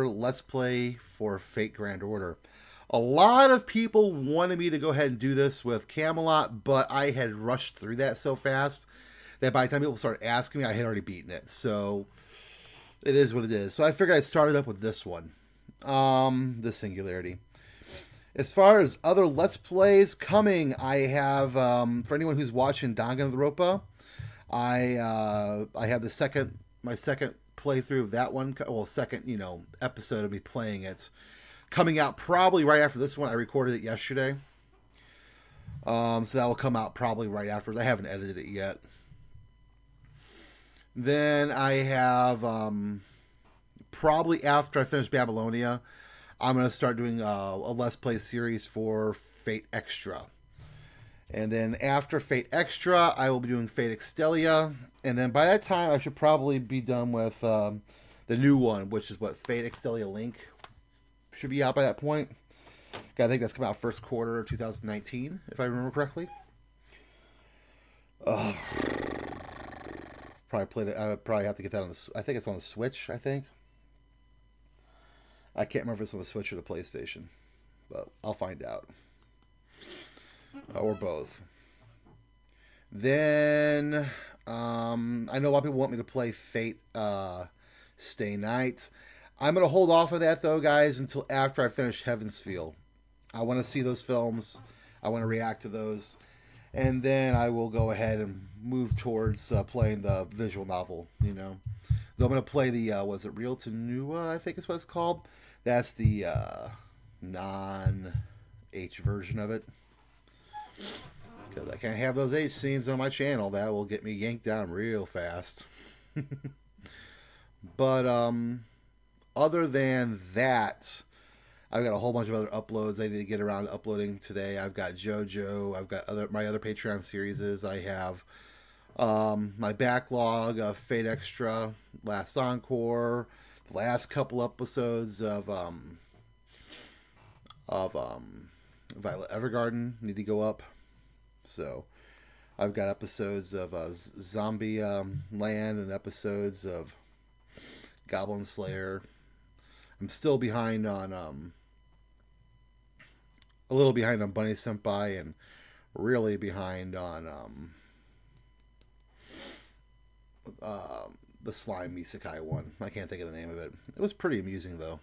Let's Play for Fate Grand Order. A lot of people wanted me to go ahead and do this with Camelot, but I had rushed through that so fast that by the time people started asking me, I had already beaten it. So it is what it is. So I figured I'd start it up with this one. The Singularity. As far as other Let's Plays coming, I have, for anyone who's watching Danganronpa, I have my second playthrough of that one. Well, second, episode of me playing it. Coming out probably right after this one. I recorded it yesterday. So that will come out probably right afterwards. I haven't edited it yet. Then I have, probably after I finish Babylonia, I'm going to start doing a Let's Play series for Fate Extra. And then after Fate Extra, I will be doing Fate Extelia. And then by that time, I should probably be done with the new one, which is what, Fate Extelia Link. Should be out by that point. I think that's come out first quarter of 2019, if I remember correctly. Probably played it. I would probably have to get that on the. I think it's on the Switch. I think. I can't remember if it's on the Switch or the PlayStation, but I'll find out. Or both. Then I know a lot of people want me to play Fate Stay Night. I'm going to hold off on that, though, guys, until after I finish Heaven's Feel. I want to see those films. I want to react to those. And then I will go ahead and move towards playing the visual novel, Though I'm going to play the, was it Real to Nua, I think is what it's called. That's the non-H version of it. Because I can't have those H scenes on my channel. That will get me yanked down real fast. But, other than that, I've got a whole bunch of other uploads I need to get around to uploading today. I've got JoJo. I've got my other Patreon series. I have my backlog of Fate Extra, Last Encore, the last couple episodes of Violet Evergarden need to go up. So I've got episodes of Zombie Land and episodes of Goblin Slayer. I'm still behind on a little behind on Bunny Senpai and really behind on the Slime Isekai one. I can't think of the name of it. It was pretty amusing though.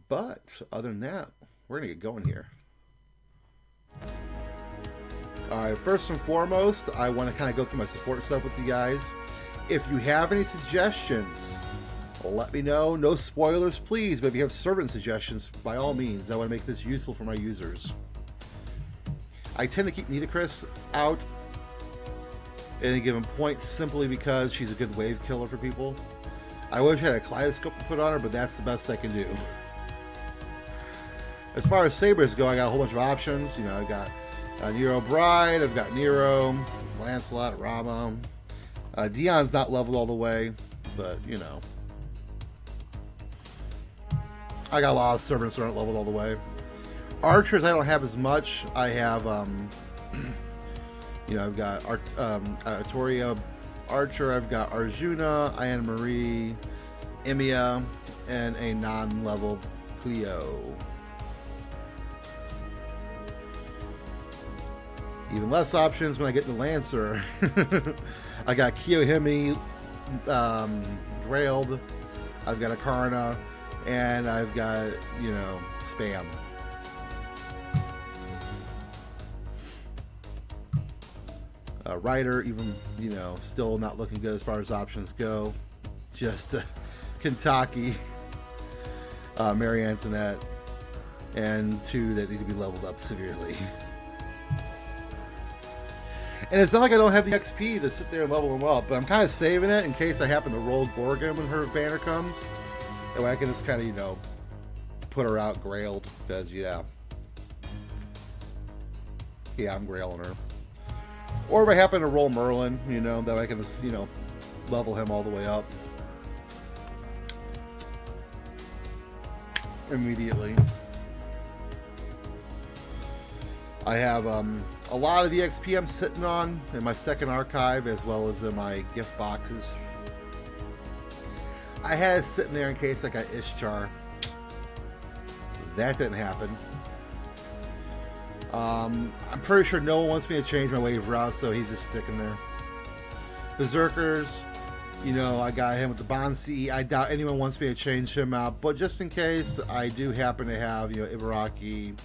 But other than that, we're gonna get going here. Alright, first and foremost, I want to kind of go through my support stuff with you guys. If you have any suggestions, let me know. No spoilers, please. But if you have servant suggestions, by all means, I want to make this useful for my users. I tend to keep Nitocris out at any given point simply because she's a good wave killer for people. I wish I had a kaleidoscope to put on her, but that's the best I can do. As far as sabers go, I got a whole bunch of options. I've got Nero Bride, I've got Nero, Lancelot, Rama. Dion's not leveled all the way, but I got a lot of servants that aren't leveled all the way. Archers I don't have as much. I have I've got Artoria Archer, I've got Arjuna, Anne Marie, Emiya, and a non-leveled Cleo. Even less options when I get the Lancer. I got Kiyohime, Grailed, I've got Akarna, and I've got, Spam. Ryder, even, still not looking good as far as options go. Just Kentucky, Mary Antoinette, and two that need to be leveled up severely. And it's not like I don't have the XP to sit there and level them up, but I'm kind of saving it in case I happen to roll Gorgon when her banner comes. That way I can just kind of, put her out grailed, because, yeah, I'm grailing her. Or if I happen to roll Merlin, that way I can just, level him all the way up immediately. I have a lot of the XP I'm sitting on in my second archive, as well as in my gift boxes. I had it sitting there in case I got Ishtar. That didn't happen. I'm pretty sure no one wants me to change my wave route, so he's just sticking there. Berserkers, you know, I got him with the Bond CE. I doubt anyone wants me to change him out, but just in case, I do happen to have, you know, Ibaraki,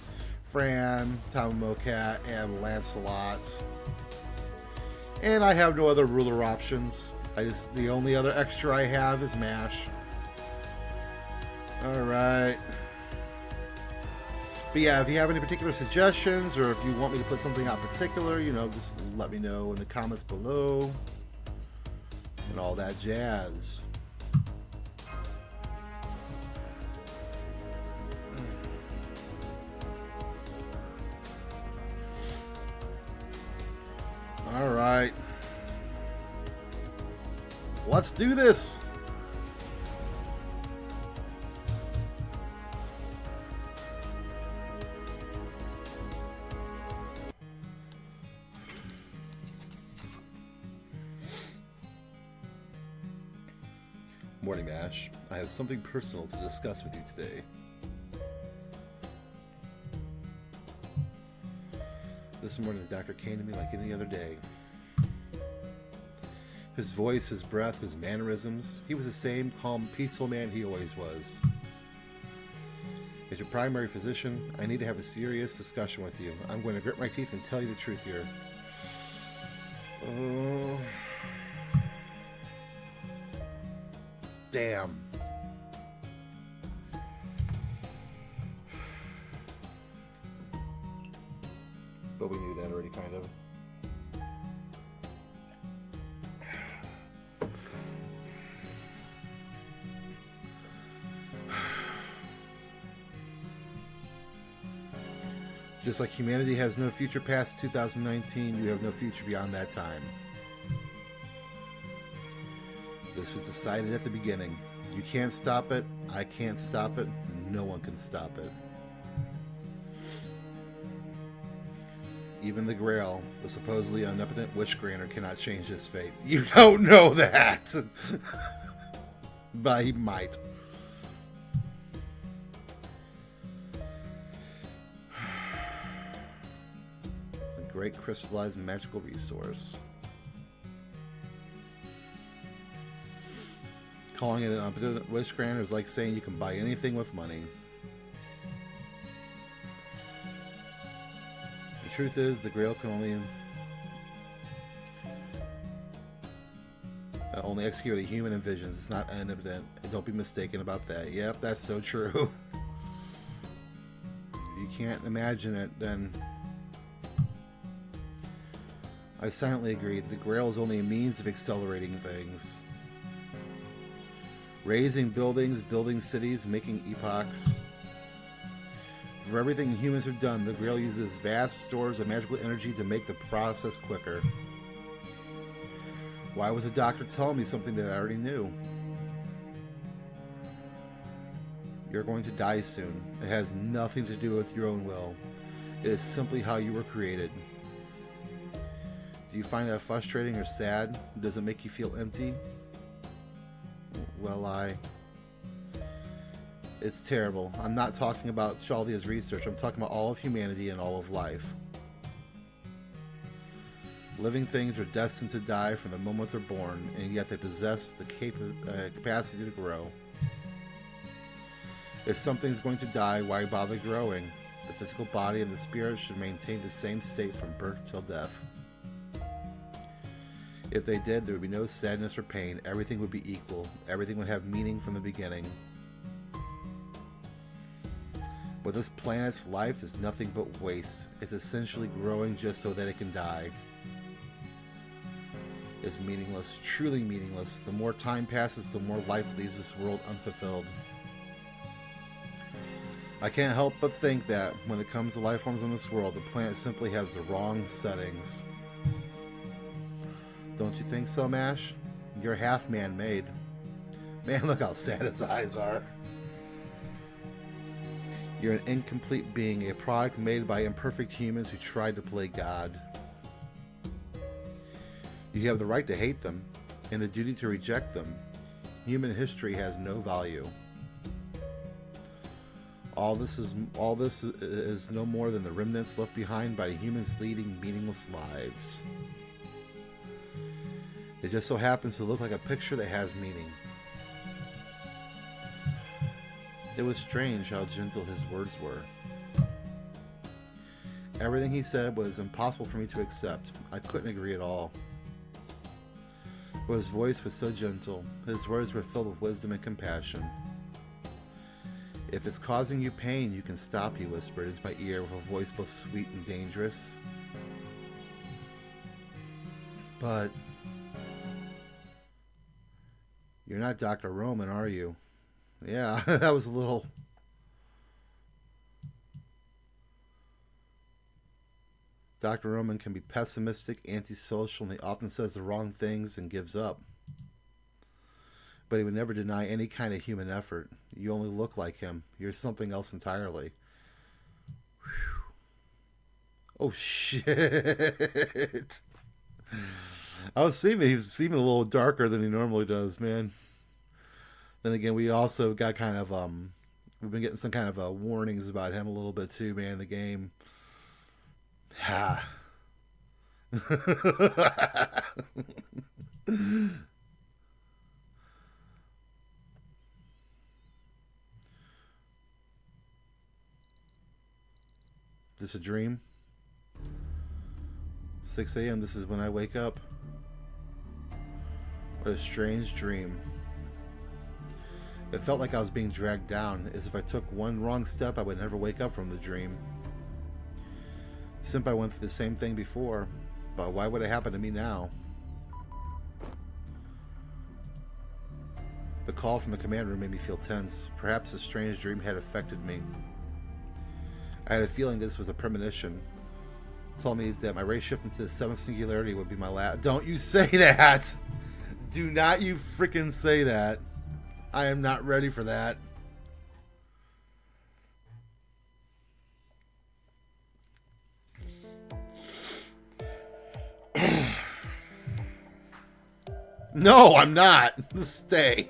Fran, Tamamokat, and Lancelot. And I have no other ruler options. The only other extra I have is MASH. Alright. But yeah, if you have any particular suggestions, or if you want me to put something out particular, you know, just let me know in the comments below. And all that jazz. Alright. Let's do this! Morning, Ash. I have something personal to discuss with you today. This morning, the doctor came to me like any other day. His voice, his breath, his mannerisms, he was the same calm, peaceful man he always was. As your primary physician, I need to have a serious discussion with you. I'm going to grit my teeth and tell you the truth here. Oh... Damn. But we knew that already, kind of. Just like humanity has no future past 2019, you have no future beyond that time. This was decided at the beginning. You can't stop it, I can't stop it, no one can stop it. Even the Grail, the supposedly omnipotent witch granter, cannot change his fate. You don't know that! But he might. A great crystallized magical resource. Calling it an omnipotent witch granter is like saying you can buy anything with money. The truth is, the Grail can only execute a human in visions. It's not omnipotent. Don't be mistaken about that. Yep, that's so true. If you can't imagine it, then I silently agreed. The Grail is only a means of accelerating things. Raising buildings, building cities, making epochs. For everything humans have done, the Grail uses vast stores of magical energy to make the process quicker. Why was the doctor telling me something that I already knew? You're going to die soon. It has nothing to do with your own will. It is simply how you were created. Do you find that frustrating or sad? Does it make you feel empty? Well, it's terrible. I'm not talking about Shaldia's research. I'm talking about all of humanity and all of life. Living things are destined to die from the moment they're born, and yet they possess the capacity to grow. If something's going to die, why bother growing? The physical body and the spirit should maintain the same state from birth till death. If they did, there would be no sadness or pain. Everything would be equal. Everything would have meaning from the beginning. But this planet's life is nothing but waste. It's essentially growing just so that it can die. It's meaningless, truly meaningless. The more time passes, the more life leaves this world unfulfilled. I can't help but think that when it comes to life forms on this world, the planet simply has the wrong settings. Don't you think so, Mash? You're half man-made. Man, look how sad his eyes are. You're an incomplete being, a product made by imperfect humans who tried to play God. You have the right to hate them, and the duty to reject them. Human history has no value. All this is no more than the remnants left behind by humans leading meaningless lives. It just so happens to look like a picture that has meaning. It was strange how gentle his words were. Everything he said was impossible for me to accept. I couldn't agree at all. But his voice was so gentle. His words were filled with wisdom and compassion. If it's causing you pain, you can stop, he whispered into my ear with a voice both sweet and dangerous. But you're not Dr. Roman, are you? Yeah, that was a little... Dr. Roman can be pessimistic, antisocial, and he often says the wrong things and gives up. But he would never deny any kind of human effort. You only look like him. You're something else entirely. Whew. Oh, shit. I was seeming, he was seeming a little darker than he normally does, man. Then again, we also got kind of, we've been getting some kind of warnings about him a little bit too, man, in the game. Ha. Is this a dream? 6 a.m. This is when I wake up. What a strange dream. It felt like I was being dragged down, as if I took one wrong step I would never wake up from the dream. Senpai went through the same thing before, but why would it happen to me now? The call from the command room made me feel tense. Perhaps a strange dream had affected me. I had a feeling this was a premonition. It told me that my race shift into the 7th singularity would be my last. Don't you say that! Do not you freaking say that. I am not ready for that. No, I'm not. Stay.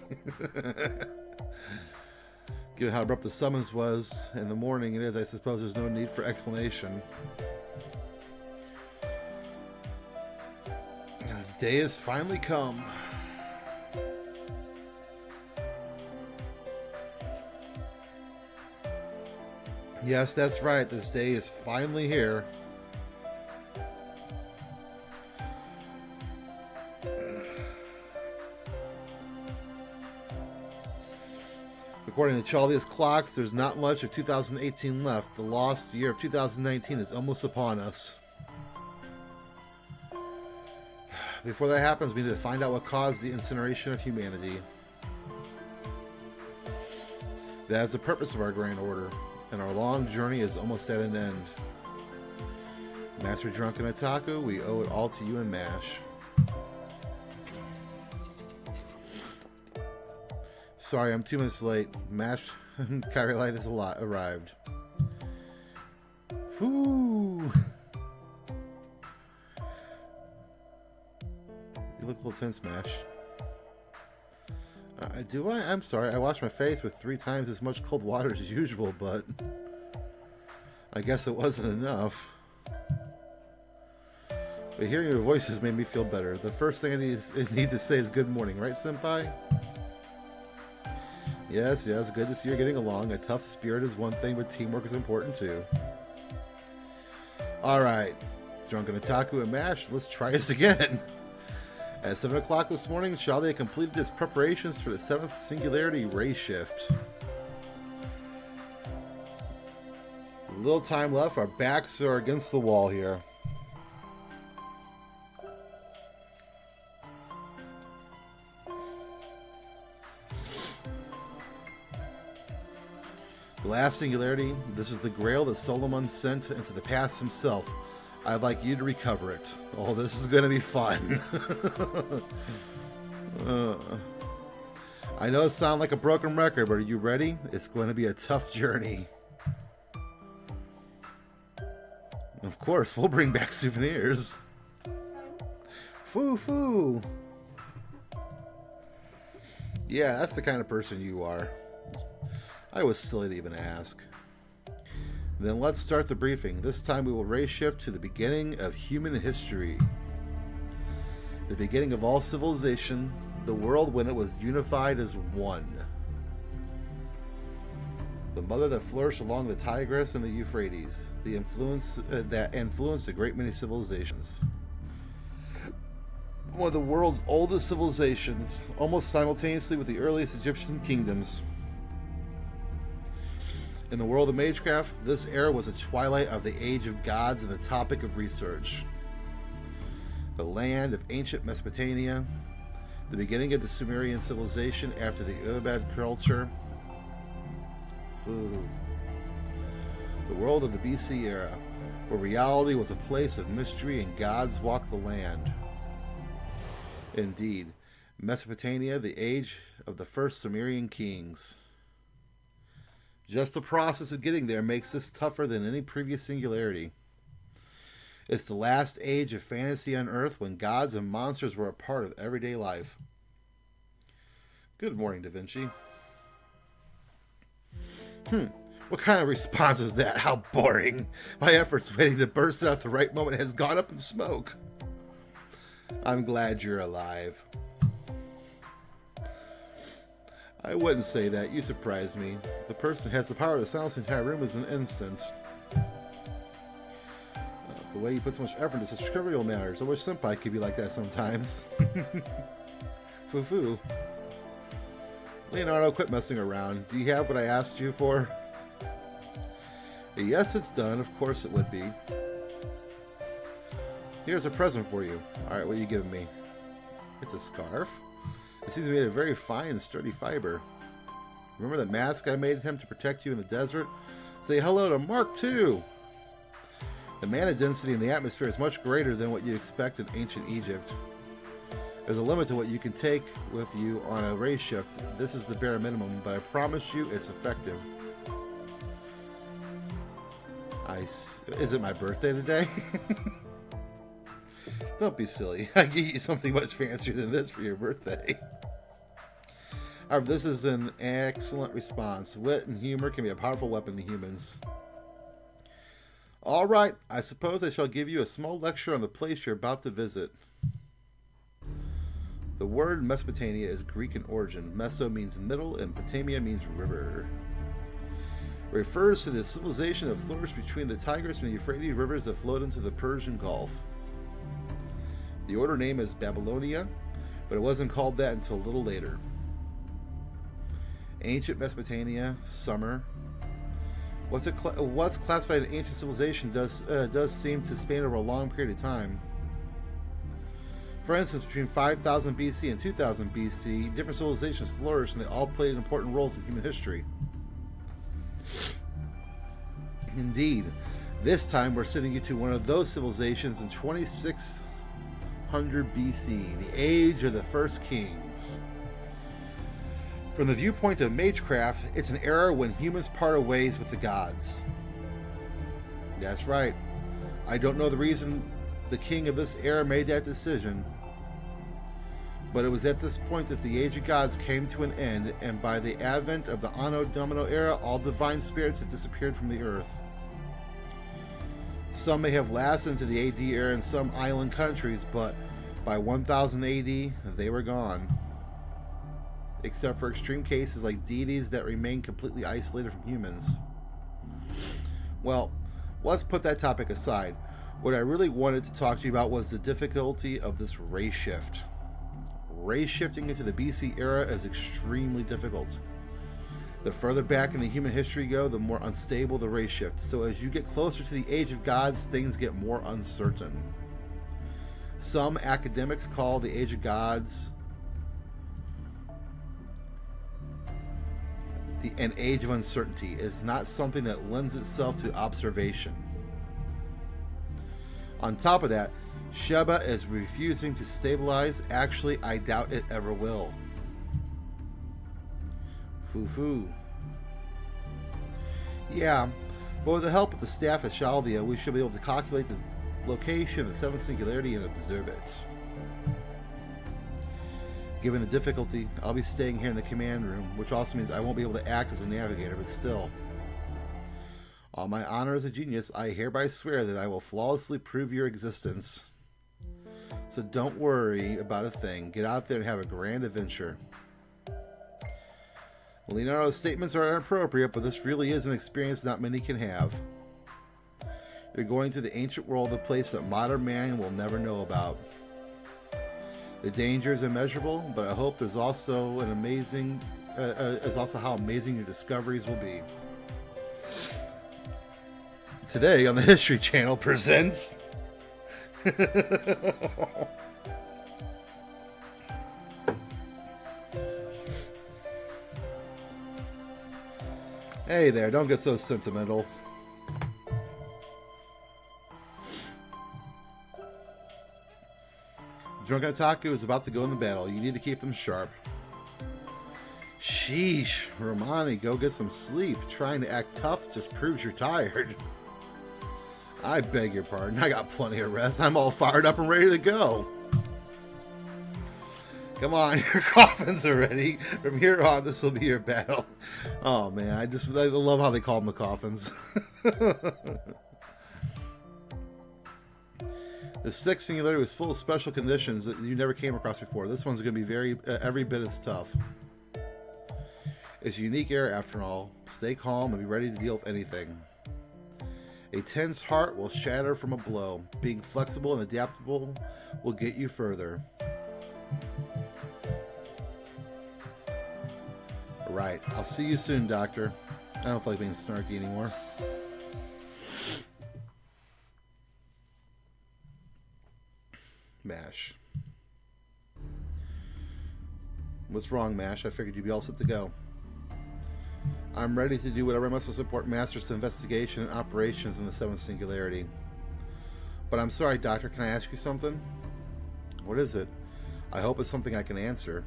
Given how abrupt the summons was in the morning, it is, I suppose there's no need for explanation. This day has finally come. Yes, that's right. This day is finally here. According to Charlie's clocks, there's not much of 2018 left. The lost year of 2019 is almost upon us. Before that happens, we need to find out what caused the incineration of humanity. That is the purpose of our Grand Order, and our long journey is almost at an end. Master Drunken Otaku, we owe it all to you and MASH. Sorry, I'm 2 minutes late. MASH Kyrie Light has arrived. Whoo! You look a little tense, MASH. Do I? I'm sorry. I washed my face with 3 times as much cold water as usual, but I guess it wasn't enough. But hearing your voices made me feel better. The first thing I need to say is good morning, right, Senpai? Yes, good to see you're getting along. A tough spirit is one thing, but teamwork is important too. Alright, Drunken Otaku and MASH, let's try this again. At 7 o'clock this morning, Charlie completed his preparations for the 7th Singularity race shift. A little time left, our backs are against the wall here. The last singularity, this is the grail that Solomon sent into the past himself. I'd like you to recover it. Oh, this is going to be fun. I know it sounds like a broken record, but are you ready? It's going to be a tough journey. Of course, we'll bring back souvenirs. Foo-foo. Yeah, that's the kind of person you are. I was silly to even ask. Then let's start the briefing. This time we will race shift to the beginning of human history. The beginning of all civilization, the world when it was unified as one. The mother that flourished along the Tigris and the Euphrates, the influence that influenced a great many civilizations. One of the world's oldest civilizations, almost simultaneously with the earliest Egyptian kingdoms. In the world of Magecraft, this era was a twilight of the age of gods and the topic of research. The land of ancient Mesopotamia, the beginning of the Sumerian civilization after the Ubaid culture. The world of the BC era, where reality was a place of mystery and gods walked the land. Indeed, Mesopotamia, the age of the first Sumerian kings. Just the process of getting there makes this tougher than any previous singularity. It's the last age of fantasy on Earth when gods and monsters were a part of everyday life. Good morning, Da Vinci. What kind of response is that? How boring. My efforts waiting to burst out at the right moment has gone up in smoke. I'm glad you're alive. I wouldn't say that. You surprised me. The person who has the power to silence the entire room is an instant. The way you put so much effort into such trivial matters. I wish Senpai could be like that sometimes. Foo-foo. Leonardo, quit messing around. Do you have what I asked you for? Yes, it's done. Of course it would be. Here's a present for you. Alright, what are you giving me? It's a scarf. It seems made of very fine and sturdy fiber. Remember the mask I made him to protect you in the desert? Say hello to Mark II! The mana density in the atmosphere is much greater than what you'd expect in ancient Egypt. There's a limit to what you can take with you on a race shift. This is the bare minimum, but I promise you it's effective. Is it my birthday today? Don't be silly. I gave you something much fancier than this for your birthday. However, this is an excellent response. Wit and humor can be a powerful weapon to humans. Alright, I suppose I shall give you a small lecture on the place you're about to visit. The word Mesopotamia is Greek in origin. Meso means middle and Potamia means river. It refers to the civilization that flourished between the Tigris and the Euphrates rivers that flowed into the Persian Gulf. The order name is Babylonia, but it wasn't called that until a little later. Ancient Mesopotamia, summer. What's classified as ancient civilization does seem to span over a long period of time. For instance, between 5000 BC and 2000 BC, different civilizations flourished and they all played important roles in human history. Indeed, this time we're sending you to one of those civilizations in 2600 BC, the age of the first kings. From the viewpoint of Magecraft, it's an era when humans part ways with the gods. That's right. I don't know the reason the king of this era made that decision, but it was at this point that the Age of Gods came to an end, and by the advent of the Anno Domino era, all divine spirits had disappeared from the earth. Some may have lasted into the AD era in some island countries, but by 1000 AD, they were gone. Except for extreme cases like deities that remain completely isolated from humans. Well, let's put that topic aside. What I really wanted to talk to you about was the difficulty of this race shift. Race shifting into the BC era is extremely difficult. The further back in the human history you go, the more unstable the race shift. So as you get closer to the Age of Gods, things get more uncertain. Some academics call the Age of Gods an age of uncertainty. It is not something that lends itself to observation. On top of that, Sheba is refusing to stabilize. Actually, I doubt it ever will. Foo-foo. Yeah, but with the help of the staff at Shalvia, we should be able to calculate the location of the seventh singularity and observe it. Given the difficulty, I'll be staying here in the command room, which also means I won't be able to act as a navigator, but still. On my honor as a genius, I hereby swear that I will flawlessly prove your existence. So don't worry about a thing. Get out there and have a grand adventure. Leonardo's statements are inappropriate, but this really is an experience not many can have. You're going to the ancient world, a place that modern man will never know about. The danger is immeasurable, but I hope there's also an amazing, how amazing your discoveries will be. Today on the History Channel presents. Hey there, don't get so sentimental. Drunken Otaku is about to go into battle. You need to keep them sharp. Sheesh, Romani, go get some sleep. Trying to act tough just proves you're tired. I beg your pardon. I got plenty of rest. I'm all fired up and ready to go. Come on, your coffins are ready. From here on, this will be your battle. Oh man, I love how they call them the coffins. The sixth singularity was full of special conditions that you never came across before. This one's going to be every bit as tough. It's a unique era after all. Stay calm and be ready to deal with anything. A tense heart will shatter from a blow. Being flexible and adaptable will get you further. Alright, I'll see you soon, Doctor. I don't feel like being snarky anymore. Mash. What's wrong, Mash? I figured you'd be all set to go. I'm ready to do whatever I must to support Master's investigation and operations in the Seventh Singularity. But I'm sorry, Doctor, can I ask you something? What is it? I hope it's something I can answer.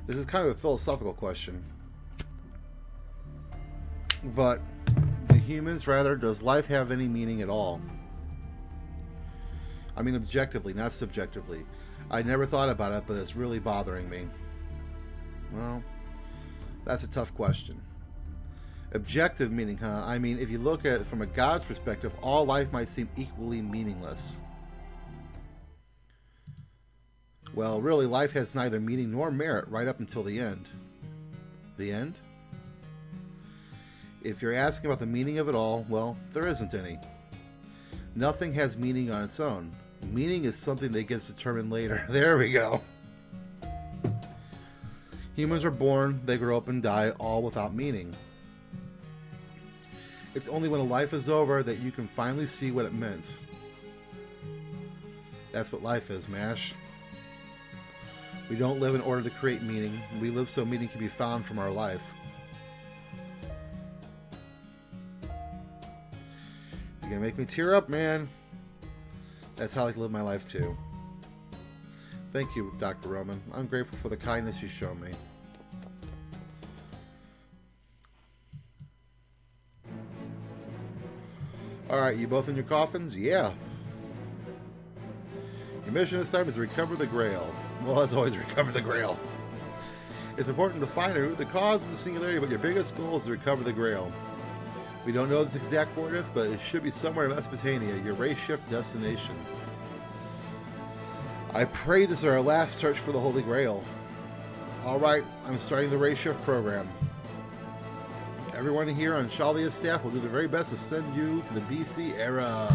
This is kind of a philosophical question. But, do humans, rather, does life have any meaning at all? I mean objectively, not subjectively. I never thought about it, but it's really bothering me. Well, that's a tough question. Objective meaning, huh? I mean, if you look at it from a God's perspective, all life might seem equally meaningless. Well, really, life has neither meaning nor merit right up until the end. The end? If you're asking about the meaning of it all, well, there isn't any. Nothing has meaning on its own. Meaning is something that gets determined later. There we go. Humans are born, they grow up and die, all without meaning. It's only when a life is over that you can finally see what it meant. That's what life is, Mash. We don't live in order to create meaning. We live so meaning can be found from our life. You're gonna make me tear up, man. That's how I like to live my life too. Thank you, Dr. Roman. I'm grateful for the kindness you show me. Alright, you both in your coffins? Yeah. Your mission this time is to recover the Grail. Well, as always, recover the Grail. It's important to find out the cause of the singularity, but your biggest goal is to recover the Grail. We don't know its exact coordinates, but it should be somewhere in Mesopotamia, your race shift destination. I pray this is our last search for the Holy Grail. Alright, I'm starting the race shift program. Everyone here on Shalia's staff will do their very best to send you to the BC era.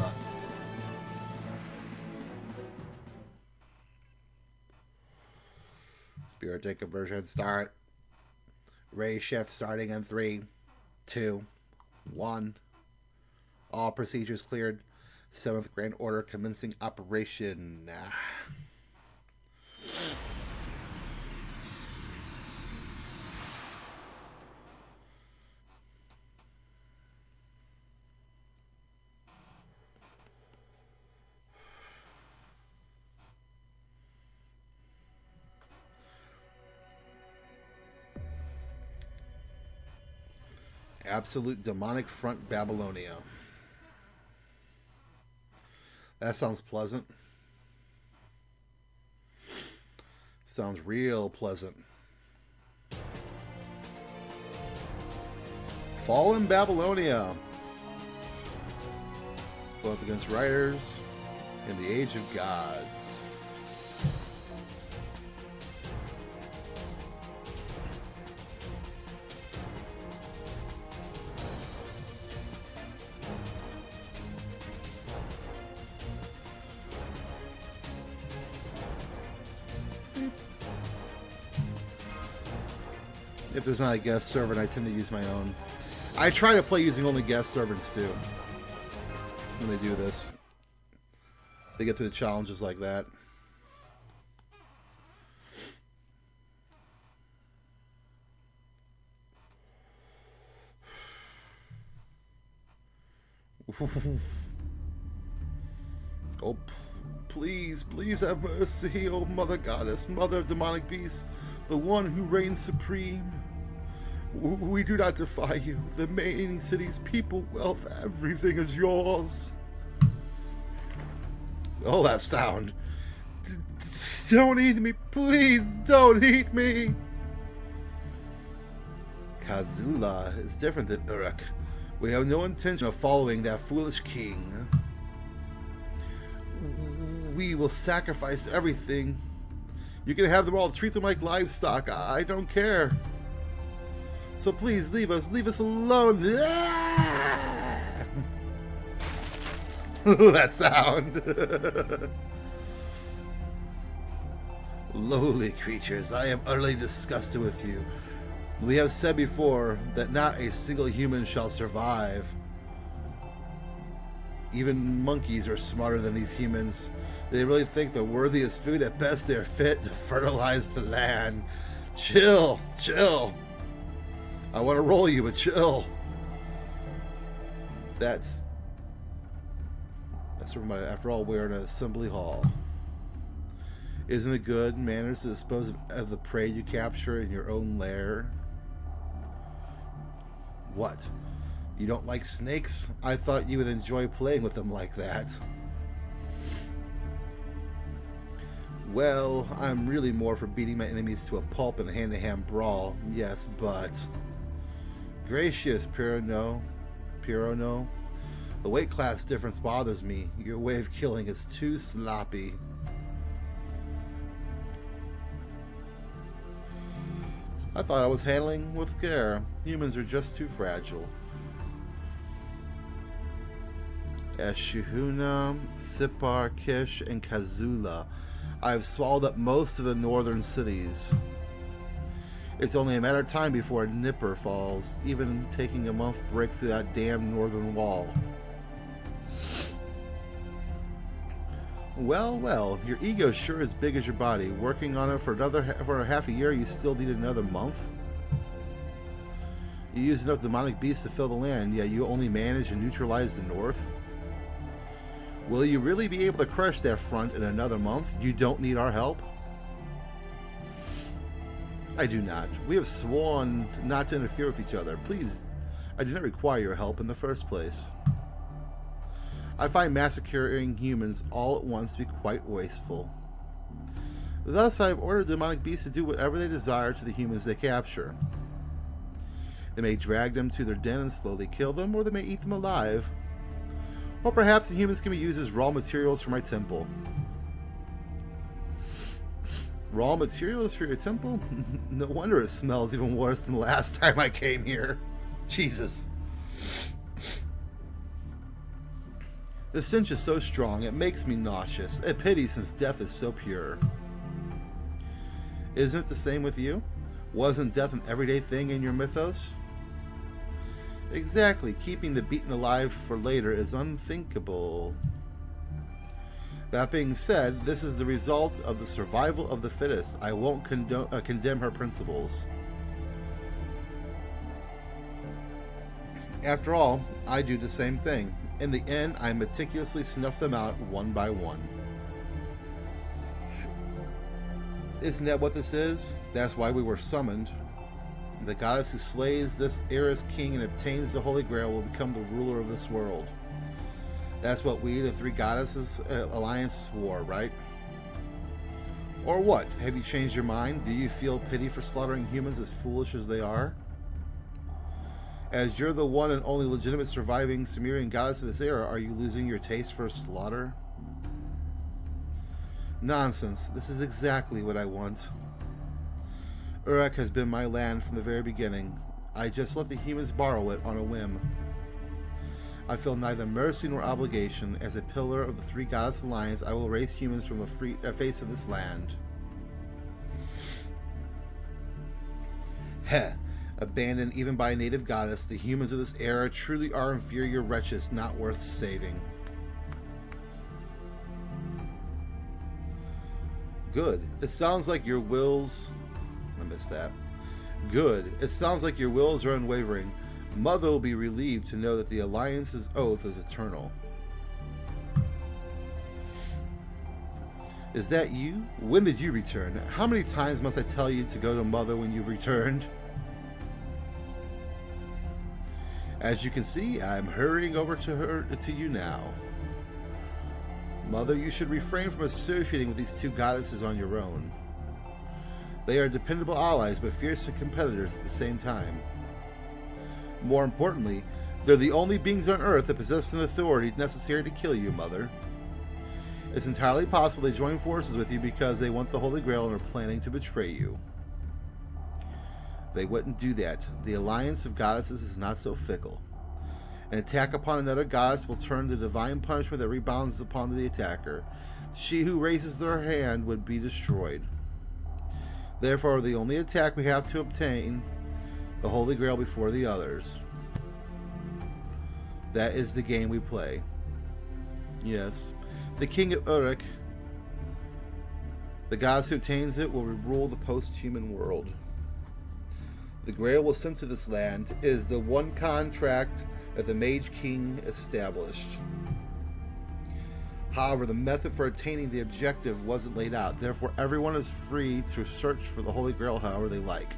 Spirit take conversion start. Race shift starting in 3, 2, 1. All procedures cleared. 7th Grand Order commencing operation. Absolute demonic front Babylonia. That sounds pleasant. Sounds real pleasant. Fallen Babylonia. Go up against riders in the Age of Gods. If there's not a guest servant, I tend to use my own. I try to play using only guest servants too. When they do this, they get through the challenges like that. Oh, please, please have mercy, oh Mother Goddess, Mother of Demonic Beasts, the one who reigns supreme. We do not defy you. The remaining cities, people, wealth, everything is yours. Oh, that sound. Don't eat me. Please don't eat me. Kazula is different than Uruk. We have no intention of following that foolish king. We will sacrifice everything. You can have them all. Treat them like livestock. I don't care. So please leave us alone. That sound. Lowly creatures, I am utterly disgusted with you. We have said before that not a single human shall survive. Even monkeys are smarter than these humans. They really think they're worthy as food. At best, they're fit to fertilize the land. Chill, chill. I want to roll you, but chill. That's after all, we're in an assembly hall. Isn't it good manners to dispose of the prey you capture in your own lair? What? You don't like snakes? I thought you would enjoy playing with them like that. Well, I'm really more for beating my enemies to a pulp in a hand-to-hand brawl. Yes, but... Gracious, Pirono. The weight class difference bothers me. Your way of killing is too sloppy. I thought I was handling with care. Humans are just too fragile. Eshihuna, Sipar, Kish, and Kazula. I have swallowed up most of the northern cities. It's only a matter of time before a nipper falls, even taking a month break through that damn northern wall. Well, well, your ego's sure as big as your body. Working on it for half a year, you still need another month? You use enough demonic beasts to fill the land, yet you only manage to neutralize the north? Will you really be able to crush that front in another month? You don't need our help? I do not. We have sworn not to interfere with each other. Please, I do not require your help in the first place. I find massacring humans all at once to be quite wasteful. Thus, I have ordered demonic beasts to do whatever they desire to the humans they capture. They may drag them to their den and slowly kill them, or they may eat them alive. Or perhaps the humans can be used as raw materials for my temple. Raw materials for your temple? No wonder it smells even worse than the last time I came here. Jesus. The stench is so strong, it makes me nauseous. A pity since death is so pure. Isn't it the same with you? Wasn't death an everyday thing in your mythos? Exactly. Keeping the beaten alive for later is unthinkable. That being said, this is the result of the survival of the fittest. I won't condemn her principles. After all, I do the same thing. In the end, I meticulously snuff them out one by one. Isn't that what this is? That's why we were summoned. The goddess who slays this Eris king and obtains the Holy Grail will become the ruler of this world. That's what we, the three goddesses alliance, swore, right? Or what? Have you changed your mind? Do you feel pity for slaughtering humans as foolish as they are? As you're the one and only legitimate surviving Sumerian goddess of this era, are you losing your taste for slaughter? Nonsense. This is exactly what I want. Uruk has been my land from the very beginning. I just let the humans borrow it on a whim. I feel neither mercy nor obligation. As a pillar of the Three Goddess Alliance, I will erase humans from the face of this land. Heh. Abandoned even by a native goddess, the humans of this era truly are inferior wretches, not worth saving. Good. It sounds like your wills... I missed that. Good. It sounds like your wills are unwavering. Mother will be relieved to know that the Alliance's oath is eternal. Is that you? When did you return? How many times must I tell you to go to Mother when you've returned? As you can see, I'm hurrying over to you now. Mother, you should refrain from associating with these two goddesses on your own. They are dependable allies, but fierce competitors at the same time. More importantly, they're the only beings on Earth that possess an authority necessary to kill you, Mother. It's entirely possible they join forces with you because they want the Holy Grail and are planning to betray you. They wouldn't do that. The alliance of goddesses is not so fickle. An attack upon another goddess will turn the divine punishment that rebounds upon the attacker. She who raises their hand would be destroyed. Therefore, the only attack we have to obtain the Holy Grail before the others. That is the game we play. Yes. The King of Uruk, the goddess who obtains it, will rule the post-human world. The Grail was sent to this land. It is the one contract that the Mage King established. However, the method for attaining the objective wasn't laid out. Therefore, everyone is free to search for the Holy Grail however they like.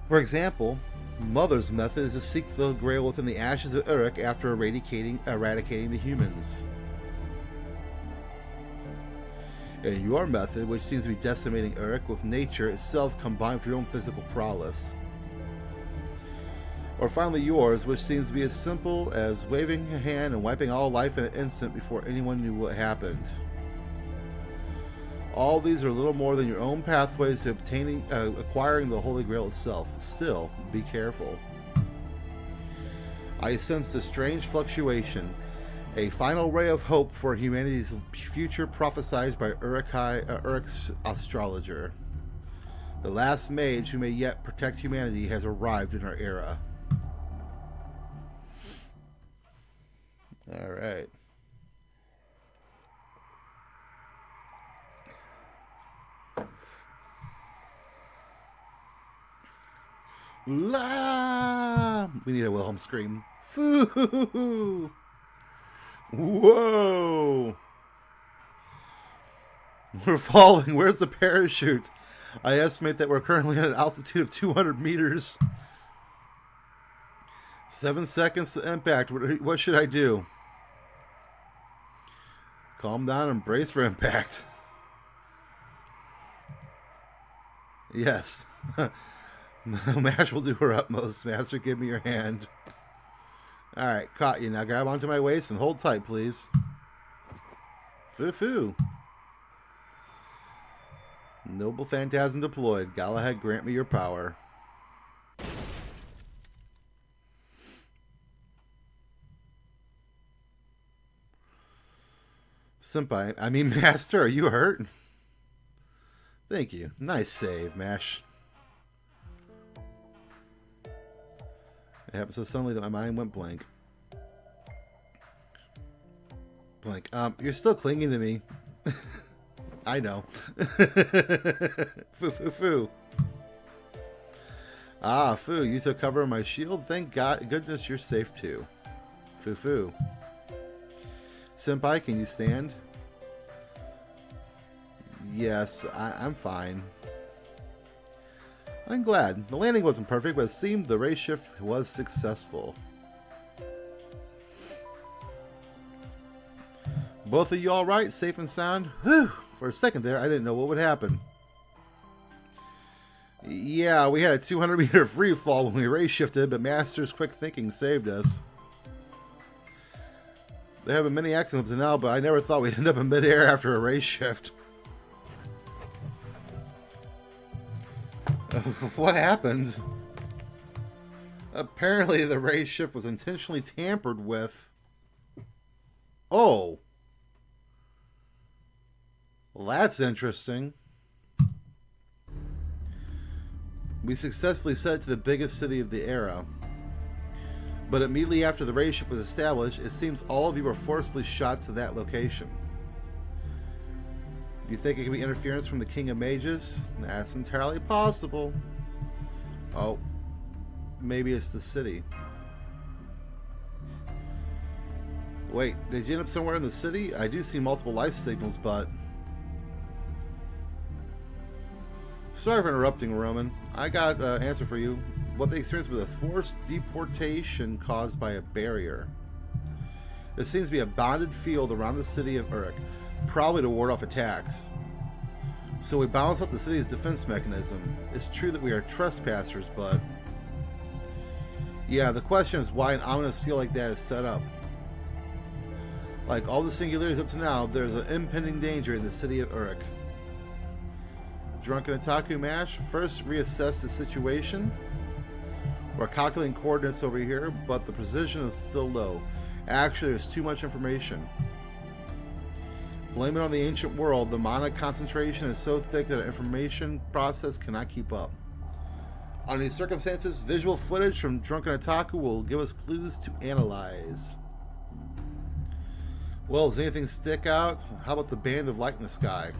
For example, Mother's method is to seek the Grail within the ashes of Uruk after eradicating the humans. And your method, which seems to be decimating Uruk with nature itself combined with your own physical prowess. Or finally yours, which seems to be as simple as waving a hand and wiping all life in an instant before anyone knew what happened. All these are little more than your own pathways to acquiring the Holy Grail itself. Still, be careful. I sensed a strange fluctuation. A final ray of hope for humanity's future prophesied by Uruk's astrologer. The last mage who may yet protect humanity has arrived in our era. Alright. La! We need a Wilhelm scream. Foo! Whoa! We're falling. Where's the parachute? I estimate that we're currently at an altitude of 200 meters. 7 seconds to impact. What should I do? Calm down and brace for impact. Yes. Mash will do her utmost. Master, give me your hand. Alright, caught you. Now grab onto my waist and hold tight, please. Foo-foo. Noble Phantasm deployed. Galahad, grant me your power. Master, are you hurt? Thank you. Nice save, Mash. It happened so suddenly that my mind went blank. Blank. You're still clinging to me. I know. Foo. Ah, Foo, you took cover of my shield? Thank goodness you're safe too. Foo. Senpai, can you stand? Yes, I'm fine. I'm glad. The landing wasn't perfect, but it seemed the ray shift was successful. Both of you all right? Safe and sound? Whew. For a second there, I didn't know what would happen. Yeah, we had a 200-meter free fall when we race shifted, but Master's quick thinking saved us. There have been many accidents up to now, but I never thought we'd end up in midair after a race shift. What happened? Apparently the race shift was intentionally tampered with. Oh. Well, that's interesting. We successfully set it to the biggest city of the era. But immediately after the race ship was established, it seems all of you were forcibly shot to that location. Do you think it could be interference from the King of Mages? That's entirely possible. Oh. Maybe it's the city. Wait, did you end up somewhere in the city? I do see multiple life signals, but... Sorry for interrupting, Roman. I got an answer for you. What they experienced was a forced deportation caused by a barrier. There seems to be a bonded field around the city of Uruk, probably to ward off attacks. So we balance up the city's defense mechanism. It's true that we are trespassers, but... Yeah, the question is why an ominous field like that is set up. Like all the singularities up to now, there's an impending danger in the city of Uruk. Drunken Otaku Mash, first reassess the situation. We're calculating coordinates over here, but the precision is still low. Actually, there's too much information. Blame it on the ancient world. The mana concentration is so thick that an information process cannot keep up. Under these circumstances, visual footage from Drunken Otaku will give us clues to analyze. Well, does anything stick out? How about the band of light in the sky?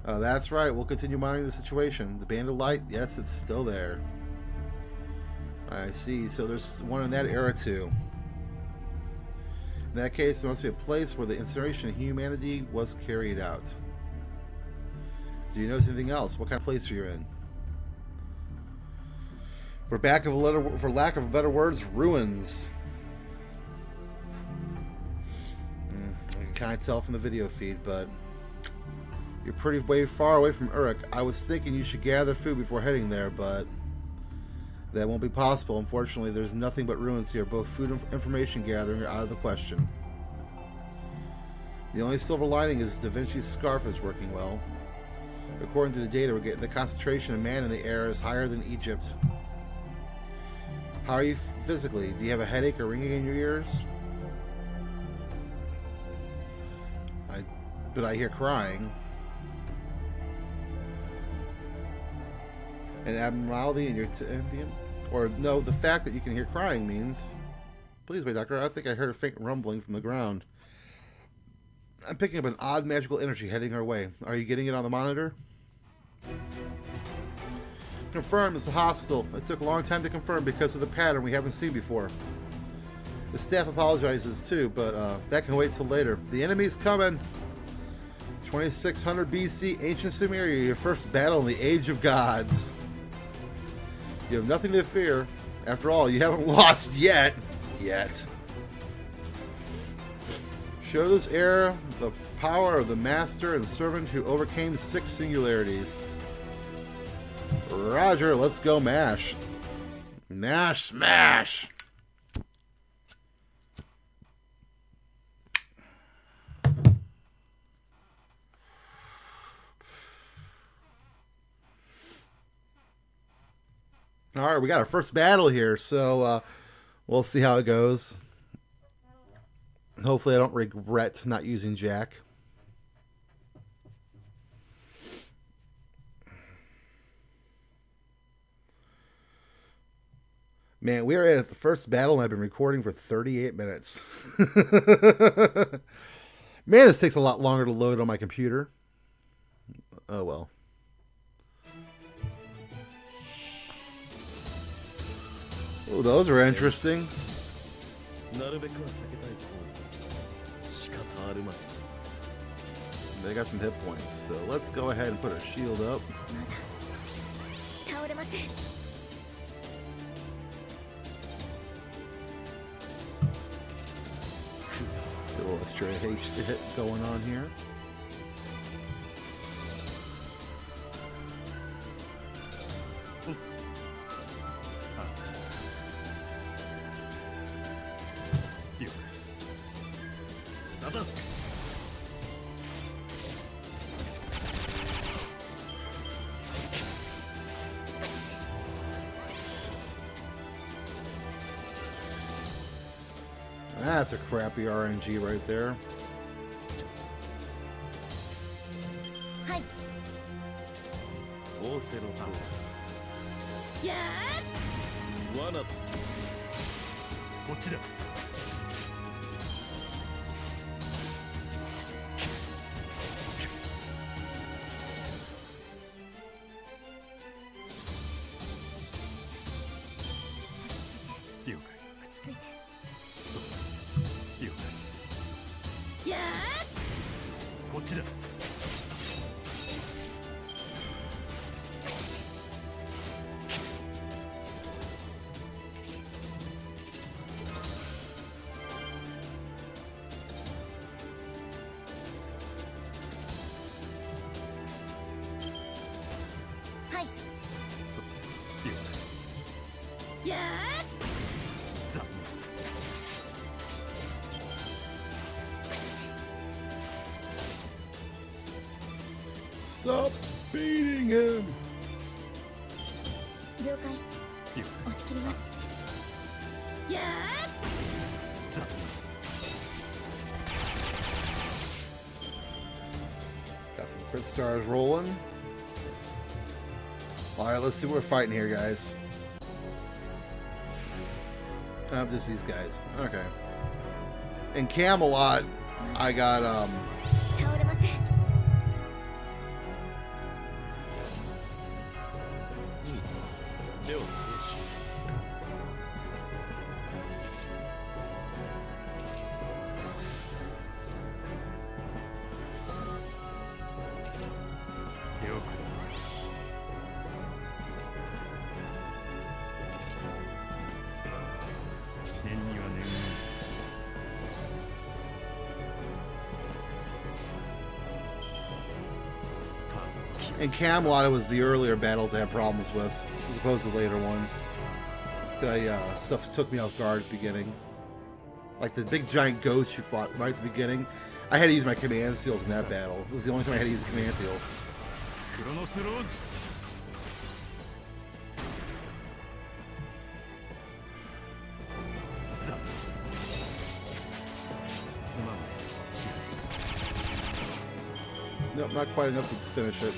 That's right, we'll continue monitoring the situation. The band of light, yes, it's still there. I see, so there's one in that era too. In that case, there must be a place where the incineration of humanity was carried out. Do you notice anything else? What kind of place are you in? For lack of better words, ruins. I can kind of tell from the video feed, but you're pretty way far away from Uruk. I was thinking you should gather food before heading there, but that won't be possible. Unfortunately, there's nothing but ruins here. Both food and information gathering are out of the question. The only silver lining is Da Vinci's scarf is working well. According to the data we're getting, the concentration of man in the air is higher than Egypt. How are you physically? Do you have a headache or ringing in your ears? But I hear crying. An abnormality in your ambient? Or no, the fact that you can hear crying means... Please wait, doctor. I think I heard a faint rumbling from the ground. I'm picking up an odd magical energy heading our way. Are you getting it on the monitor? Confirm, it's hostile. It took a long time to confirm because of the pattern we haven't seen before. The staff apologizes too, but that can wait till later. The enemy's coming. 2600 BC, Ancient Sumeria, your first battle in the Age of Gods. You have nothing to fear. After all, you haven't lost yet. Show this era the power of the master and servant who overcame 6 singularities. Roger, let's go mash. Mash smash! Alright, we got our first battle here, so we'll see how it goes. Hopefully I don't regret not using Jack. Man, we are at the first battle and I've been recording for 38 minutes. Man, this takes a lot longer to load on my computer. Oh well. Oh, those are interesting. They got some hit points, so let's go ahead and put our shield up. A little extra hit going on here. That's a crappy RNG right there. Hi. Yeah. One up. Stop beating him. Got some crit stars rolling. Alright, let's see what we're fighting here, guys. Just these guys. Okay. In Camelot, I got in Camelot, it was the earlier battles I had problems with, as opposed to later ones. Stuff took me off guard at the beginning. Like the big giant ghost you fought right at the beginning. I had to use my command seals in that battle. It was the only time I had to use a command seal. Nope, not quite enough to finish it.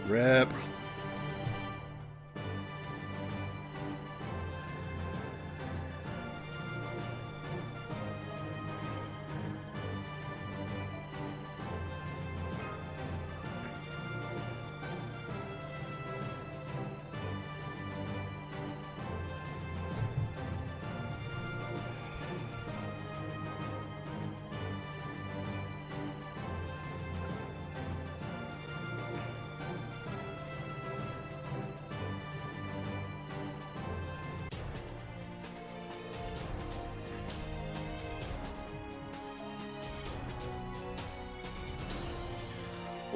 Rip.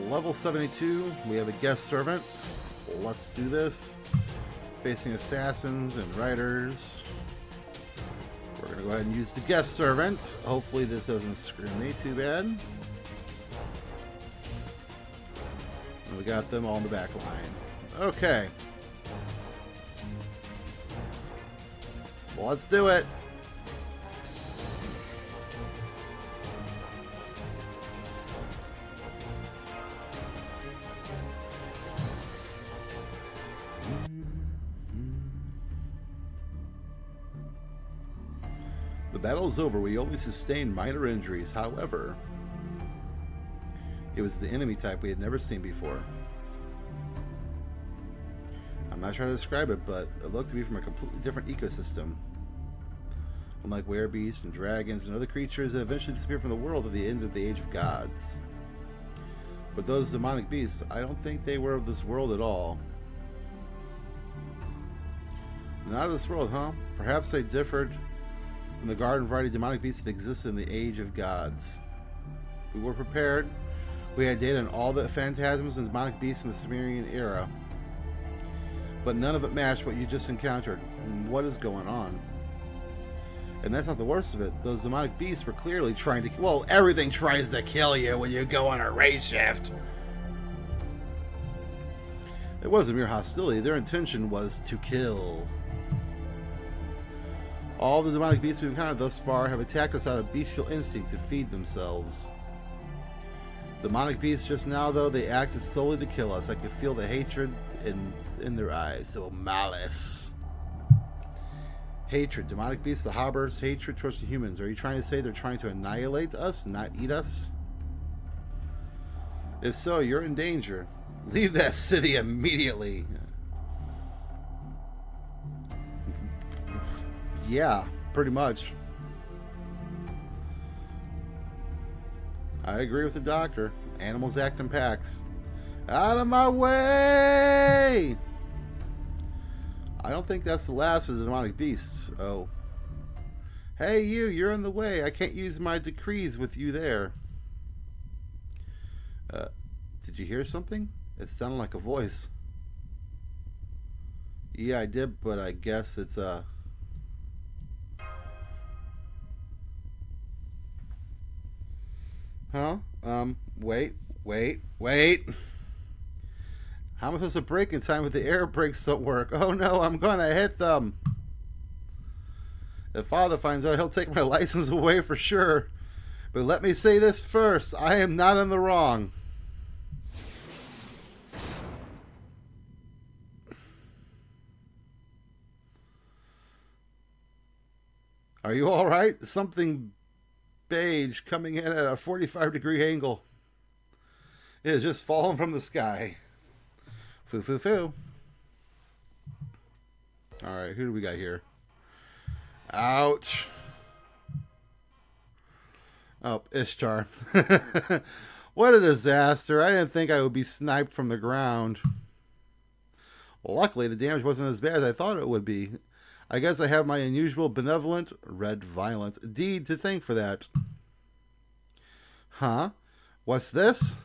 Level 72, we have a guest servant. Let's do this. Facing assassins and riders. We're going to go ahead and use the guest servant. Hopefully this doesn't screw me too bad. We got them all in the back line. Okay. Well, let's do it. The battle is over. We only sustained minor injuries. However, it was the enemy type we had never seen before. I'm not trying to describe it, but it looked to be from a completely different ecosystem. Unlike werebeasts and dragons and other creatures that eventually disappeared from the world at the end of the Age of Gods. But those demonic beasts, I don't think they were of this world at all. Not of this world, huh? Perhaps they differed from the garden variety of demonic beasts that existed in the Age of Gods. We were prepared. We had data on all the phantasms and demonic beasts in the Sumerian era. But none of it matched what you just encountered. What is going on? And that's not the worst of it. Those demonic beasts were clearly trying to... Well, everything tries to kill you when you go on a race shift. It wasn't mere hostility. Their intention was to kill. All the demonic beasts we've encountered thus far have attacked us out of bestial instinct to feed themselves. Demonic beasts just now, though, they acted solely to kill us. I could feel the hatred in their eyes. So malice. Hatred. Demonic beasts, the hobbers, hatred towards the humans. Are you trying to say they're trying to annihilate us, not eat us? If so, you're in danger. Leave that city immediately. Yeah, pretty much. I agree with the doctor. Animals act in packs. Out of my way! I don't think that's the last of the demonic beasts. Oh. Hey, you're in the way. I can't use my decrees with you there. Did you hear something? It sounded like a voice. Yeah, I did, but I guess it's, Huh? Wait. How am I supposed to brake in time if the air brakes don't work? Oh no, I'm gonna hit them. If Father finds out, he'll take my license away for sure. But let me say this first, I am not in the wrong. Are you alright? Something beige coming in at a 45-degree angle. It has just fallen from the sky. Foo. Alright, who do we got here? Ouch. Oh, Ishtar. What a disaster. I didn't think I would be sniped from the ground. Well, luckily, the damage wasn't as bad as I thought it would be. I guess I have my unusual benevolent, red violent deed to thank for that. Huh? What's this?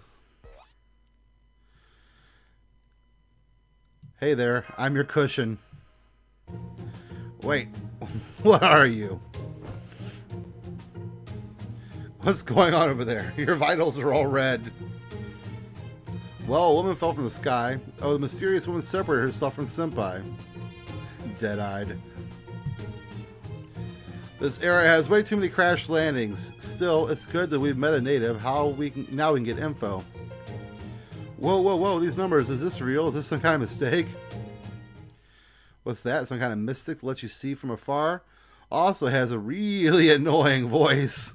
Hey there, I'm your cushion. Wait, what are you? What's going on over there? Your vitals are all red. Well, a woman fell from the sky. Oh, the mysterious woman separated herself from Senpai. Dead-eyed. This era has way too many crash landings. Still, it's good that we've met a native. Now we can get info. Whoa, these numbers, is this real? Is this some kind of mistake? What's that? Some kind of mystic that lets you see from afar? Also has a really annoying voice.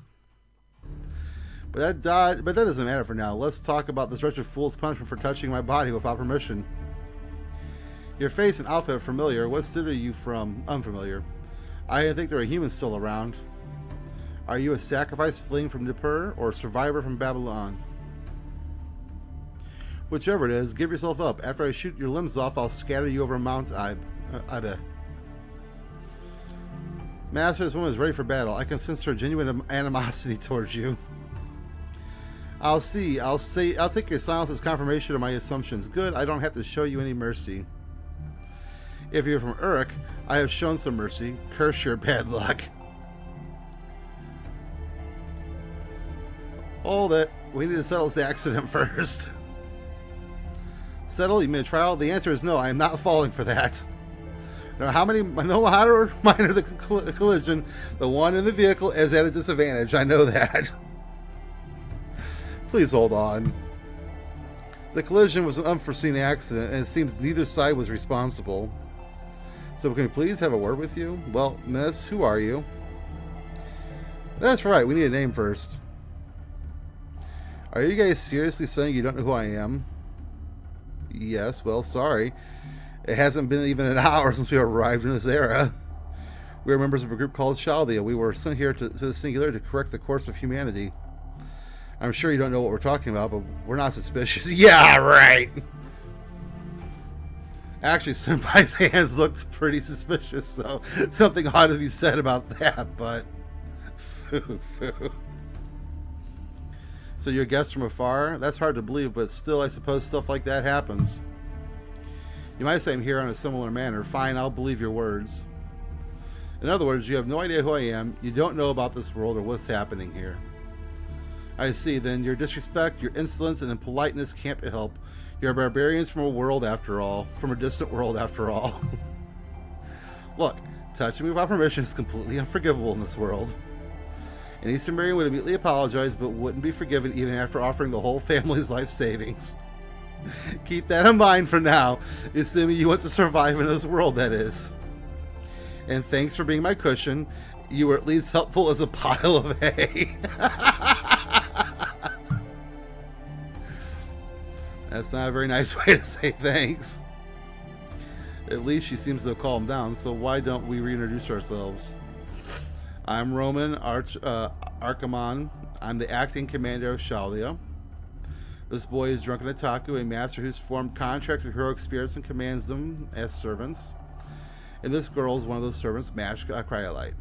But that doesn't matter for now. Let's talk about this wretched fool's punishment for touching my body without permission. Your face and outfit are familiar. What city are you from? Unfamiliar. I didn't think there were humans still around. Are you a sacrifice fleeing from Nippur or a survivor from Babylon? Whichever it is, give yourself up. After I shoot your limbs off, I'll scatter you over Mount Ibe. Master, this woman is ready for battle. I can sense her genuine animosity towards you. I'll see. I'll take your silence as confirmation of my assumptions. Good, I don't have to show you any mercy. If you're from Uruk, I have shown some mercy. Curse your bad luck. Hold it. We need to settle this accident first. Settle? You mean a trial? The answer is no. I am not falling for that. No matter minor the collision, the one in the vehicle is at a disadvantage. I know that. Please hold on. The collision was an unforeseen accident, and it seems neither side was responsible. So can we please have a word with you? Well, miss, who are you? That's right, we need a name first. Are you guys seriously saying you don't know who I am? Yes, well, sorry. It hasn't been even an hour since we arrived in this era. We are members of a group called Chaldea. We were sent here to the Singular to correct the course of humanity. I'm sure you don't know what we're talking about, but we're not suspicious. Yeah, right! Actually, Senpai's hands looked pretty suspicious, so something ought to be said about that, but... Foo. So you're a guest from afar? That's hard to believe, but still, I suppose stuff like that happens. You might say I'm here in a similar manner. Fine, I'll believe your words. In other words, you have no idea who I am, you don't know about this world or what's happening here. I see, then your disrespect, your insolence, and impoliteness can't be helped. You're barbarians from a world after all. From a distant world after all. Look, touching me without permission is completely unforgivable in this world. An Eastern Marian would immediately apologize, but wouldn't be forgiven even after offering the whole family's life savings. Keep that in mind for now, assuming you want to survive in this world, that is. And thanks for being my cushion. You were at least helpful as a pile of hay. That's not a very nice way to say thanks. At least she seems to have calmed down, so why don't we reintroduce ourselves? I'm Roman Archimon. I'm the acting commander of Chaldea. This boy is Drunken Otaku, a master who's formed contracts with heroic spirits and commands them as servants. And this girl is one of those servants, Mashka Cryolite.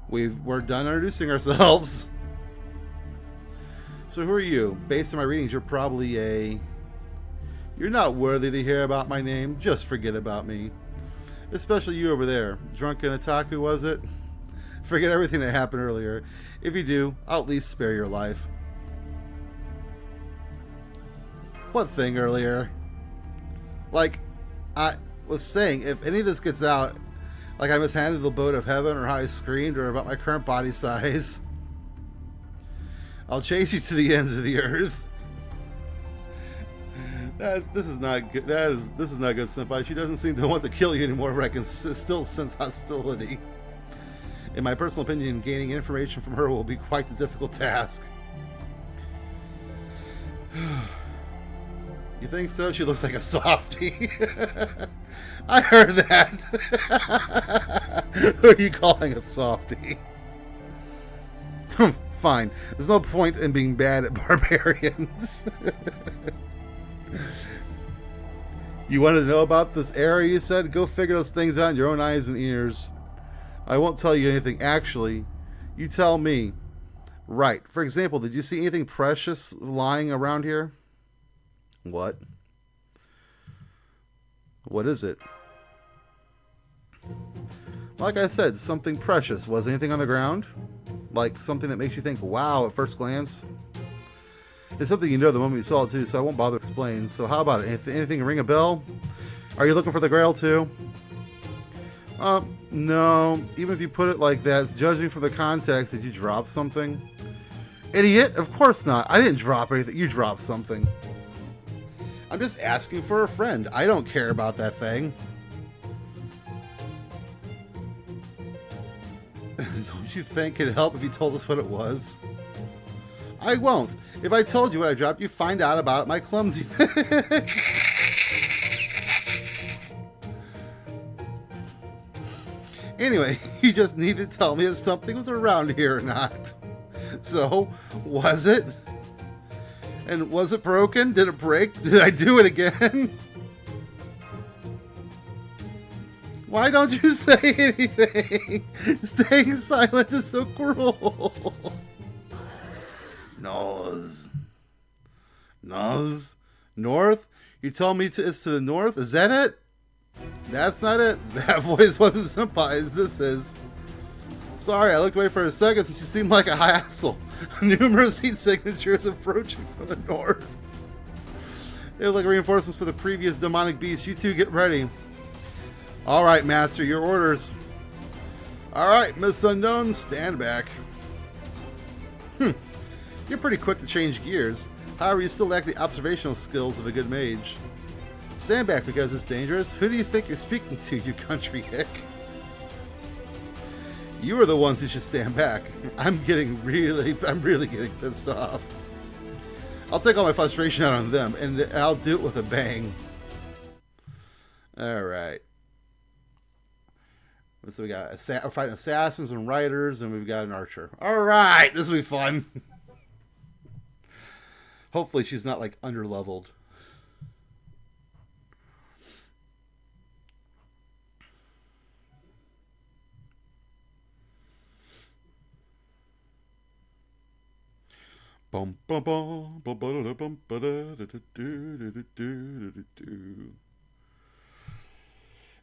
We're done introducing ourselves. So who are you? Based on my readings, you're probably You're not worthy to hear about my name. Just forget about me. Especially you over there. Drunken Otaku, was it? Forget everything that happened earlier. If you do, I'll at least spare your life. What thing earlier? Like, I was saying, if any of this gets out, like I mishandled the boat of heaven, or how I screamed, or about my current body size, I'll chase you to the ends of the earth. This is not good. This is not good, Senpai. She doesn't seem to want to kill you anymore, but I can still sense hostility. In my personal opinion, gaining information from her will be quite a difficult task. You think so? She looks like a softie. I heard that. Who are you calling a softie? Fine. There's no point in being bad at barbarians. You wanted to know about this area, you said? Go figure those things out in your own eyes and ears. I won't tell you anything. Actually, you tell me. Right. For example, did you see anything precious lying around here? What? What is it? Like I said, something precious. Was anything on the ground? Like something that makes you think, wow, at first glance? It's something you know the moment you saw it too, so I won't bother to explain. So how about it? If anything ring a bell? Are you looking for the Grail too? No. Even if you put it like that, judging from the context, did you drop something? Idiot! Of course not. I didn't drop anything. You dropped something. I'm just asking for a friend. I don't care about that thing. Don't you think it'd help if you told us what it was? I won't. If I told you what I dropped, you'd find out about it, my clumsy. Anyway, you just need to tell me if something was around here or not. So, was it? And was it broken? Did it break? Did I do it again? Why don't you say anything? Staying silent is so cruel. Nose. North? You tell me it's to the north? Is that it? That's not it. That voice wasn't Senpai's. This is. Sorry, I looked away for a second since she seemed like a hassle. Numerous heat signatures approaching from the north. They look like reinforcements for the previous demonic beast. You two get ready. Alright, Master, your orders. Alright, Miss Unknown, stand back. You're pretty quick to change gears. However, you still lack the observational skills of a good mage. Stand back because it's dangerous. Who do you think you're speaking to, you country hick? You are the ones who should stand back. I'm really getting pissed off. I'll take all my frustration out on them, and I'll do it with a bang. Alright. So we got we're fighting assassins and riders, and we've got an archer. Alright, this will be fun. Hopefully she's not, like, under-leveled.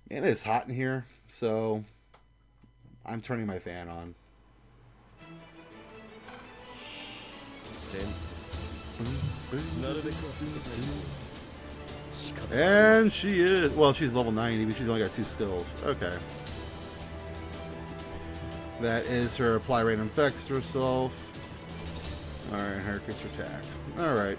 Man, it's hot in here, so I'm turning my fan on. And she is, well, she's level 90, but she's only got 2 skills. Okay. That is her apply random effects to herself. Alright, her increase attack. Alright.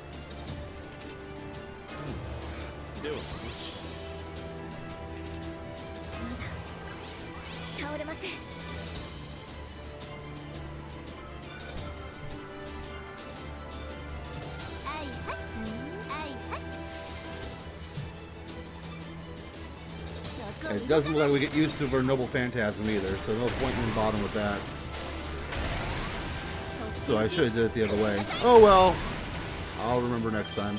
It doesn't look like we get used to her noble phantasm either, so no point in bottom with that. So I should have did it the other way. Oh well. I'll remember next time.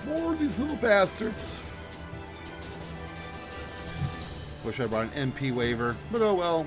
More of these little bastards. Wish I brought an MP waiver, but oh well.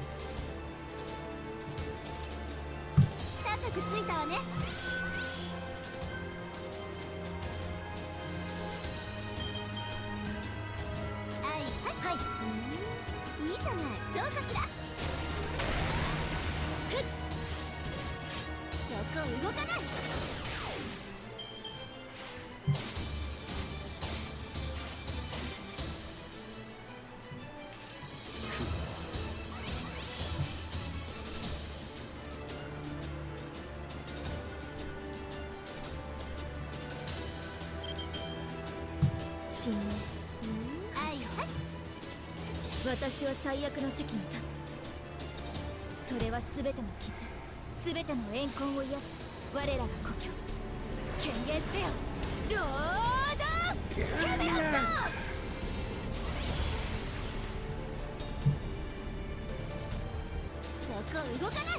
私は最悪の席に立つ。それは全ての傷、全ての怨恨を癒す我らが故郷。権限せよ、ロードキャメロット。そこ動かない。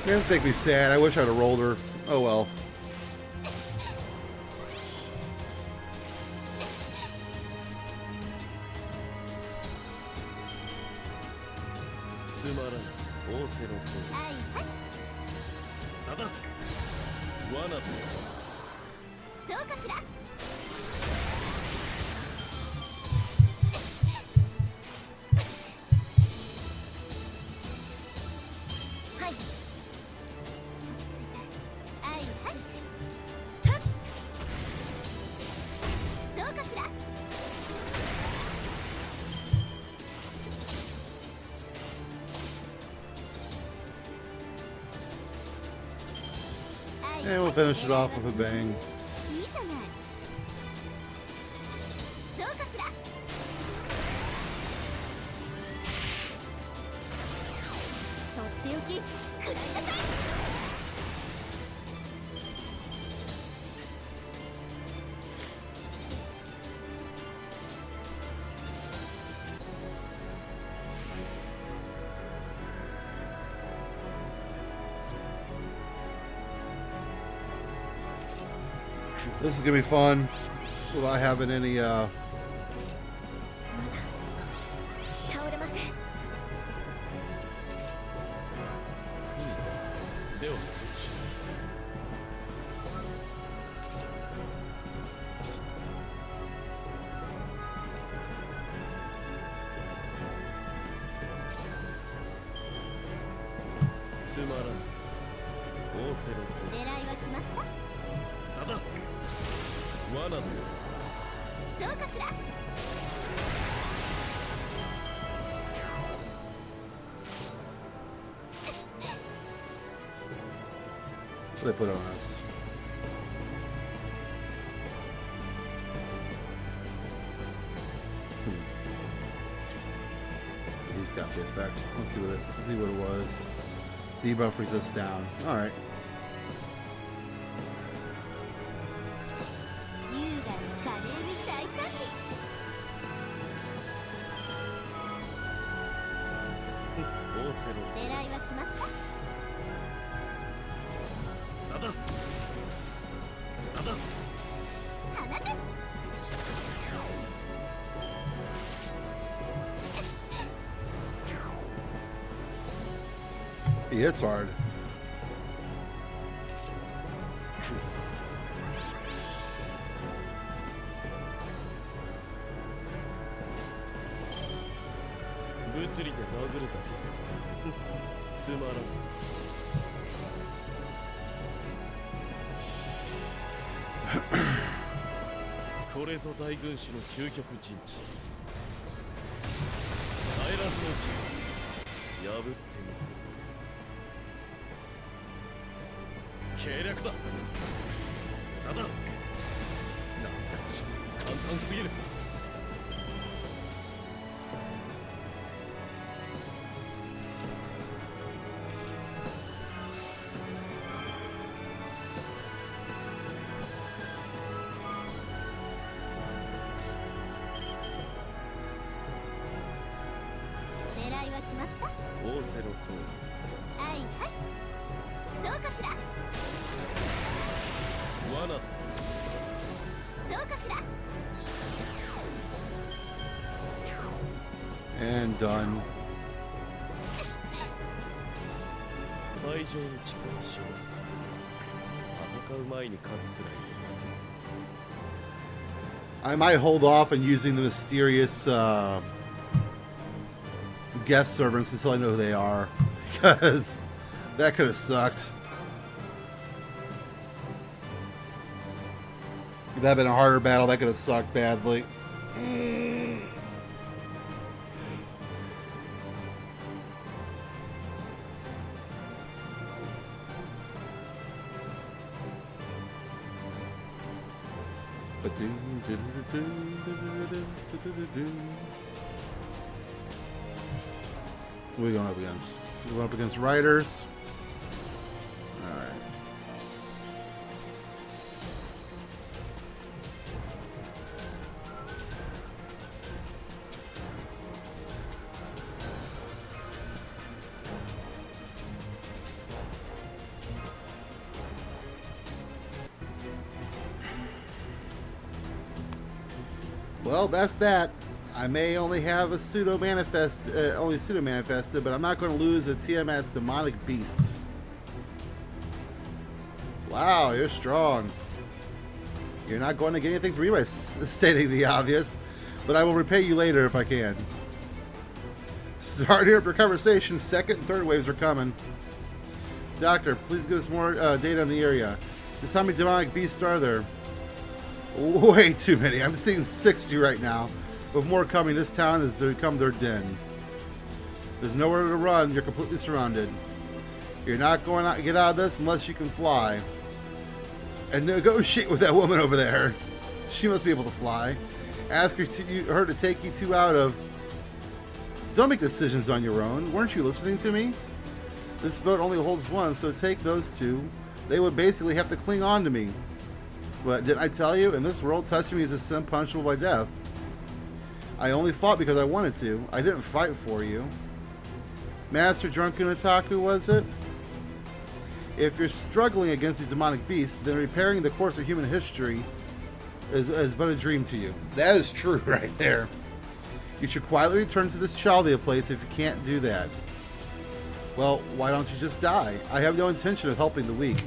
Didn't think me sad. I wish I'd have rolled her. Oh well. つまらんオセロとはいはいなんだ罠だどうかしらはい落ち着いてはい落ち着いてはっどうかしらAnd we'll finish it off with a bang. いいじゃないどうかしらとっておきくらいなさいThis is gonna be fun without having any 倒れませんではつまらんオセロ狙いは決まったとなんだ罠だどうかしら they put on us. He's got the effect. Let's see what it's. Let's see what it was. Debuff resist down. All right. 優雅な華麗に大胆にオセロ狙いは決まったなんだなんだ放て He hits hard. 物理で殴るだけつまらんこれぞ大軍師の究極陣地帰らずの地破ってみせる計略だなんだなんか簡単すぎる狙いは決まったオセロとはいはいどうかしら罠だどうかしら And done. 最上の力勝戦う前に勝つくらい I might hold off on using the mysterious guest servants until I know who they are, because that could have sucked. If that had been a harder battle, that could have sucked badly. What are we going up against? We're going up against Riders. Alright. Well, that's that. I may only have a pseudo manifested, but I'm not going to lose a Tiamat's demonic beasts. Wow, you're strong. You're not going to get anything from me by stating the obvious, but I will repay you later if I can. Starting up your conversation, second and third waves are coming. Doctor, please give us more data on the area. Just how many demonic beasts are there? Way too many. I'm seeing 60 right now. With more coming, this town has become their den. There's nowhere to run. You're completely surrounded. You're not going to get out of this unless you can fly. And negotiate with that woman over there. She must be able to fly. Ask her to take you two out of... Don't make decisions on your own. Weren't you listening to me? This boat only holds one, so take those two. They would basically have to cling on to me. But didn't I tell you? In this world, touching me is a sin punishable by death. I only fought because I wanted to. I didn't fight for you. Master Drunken Otaku, was it? If you're struggling against these demonic beasts, then repairing the course of human history is but a dream to you. That is true right there. You should quietly return to this Chaldea place if you can't do that. Well, why don't you just die? I have no intention of helping the weak.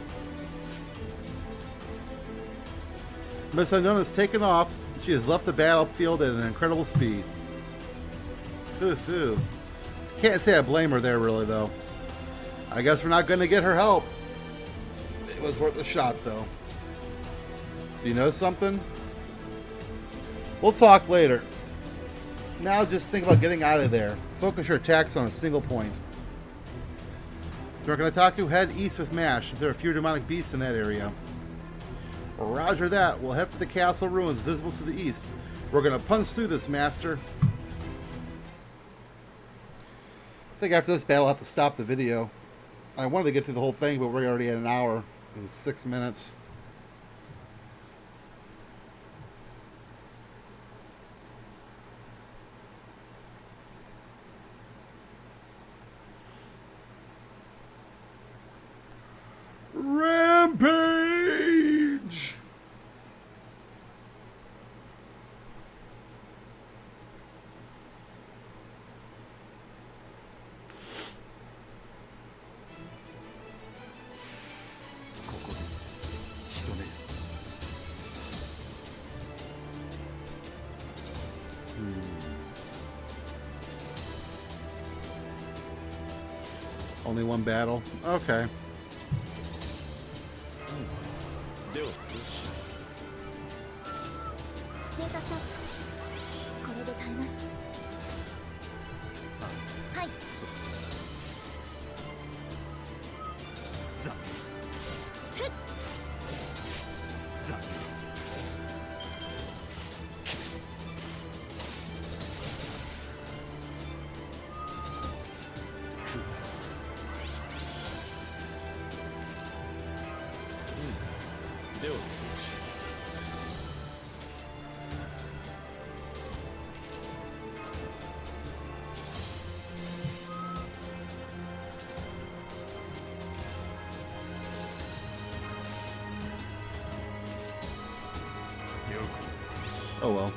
Miss Unknown has taken off. She has left the battlefield at an incredible speed. Foo. Can't say I blame her there, really, though. I guess we're not going to get her help. It was worth a shot, though. Do you know something? We'll talk later. Now just think about getting out of there. Focus your attacks on a single point. Drunken Otaku, head east with MASH. There are fewer demonic beasts in that area. Roger that. We'll head for the castle ruins visible to the east. We're going to punch through this, Master. I think after this battle I'll have to stop the video. I wanted to get through the whole thing, but we're already at an hour and 6 minutes. Rampage! Only one battle? Okay. ではステータスアップこれで耐えますはいそうザふっザ では Oh well.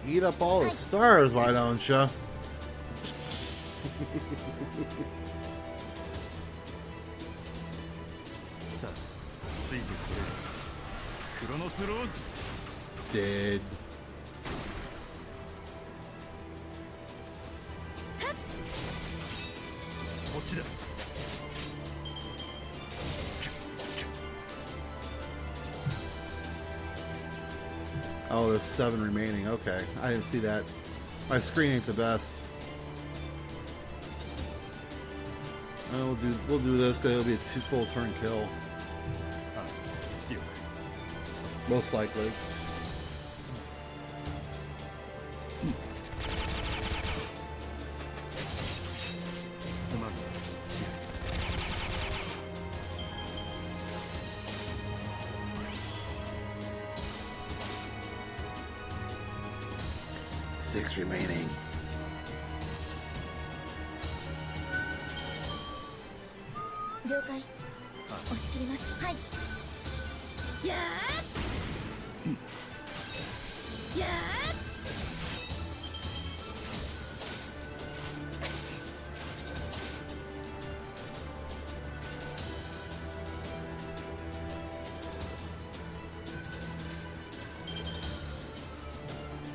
Eat up all the stars, why don't ya? さあついてくれクロノスローズ Dead. こっちだ Oh, there's 7 remaining. Okay, I didn't see that. My screen ain't the best. We'll do this because it'll be a full turn kill, あいいよ most likely. すまんなシア は6 remaining. 了解。押し切ります。はい。やー。やー。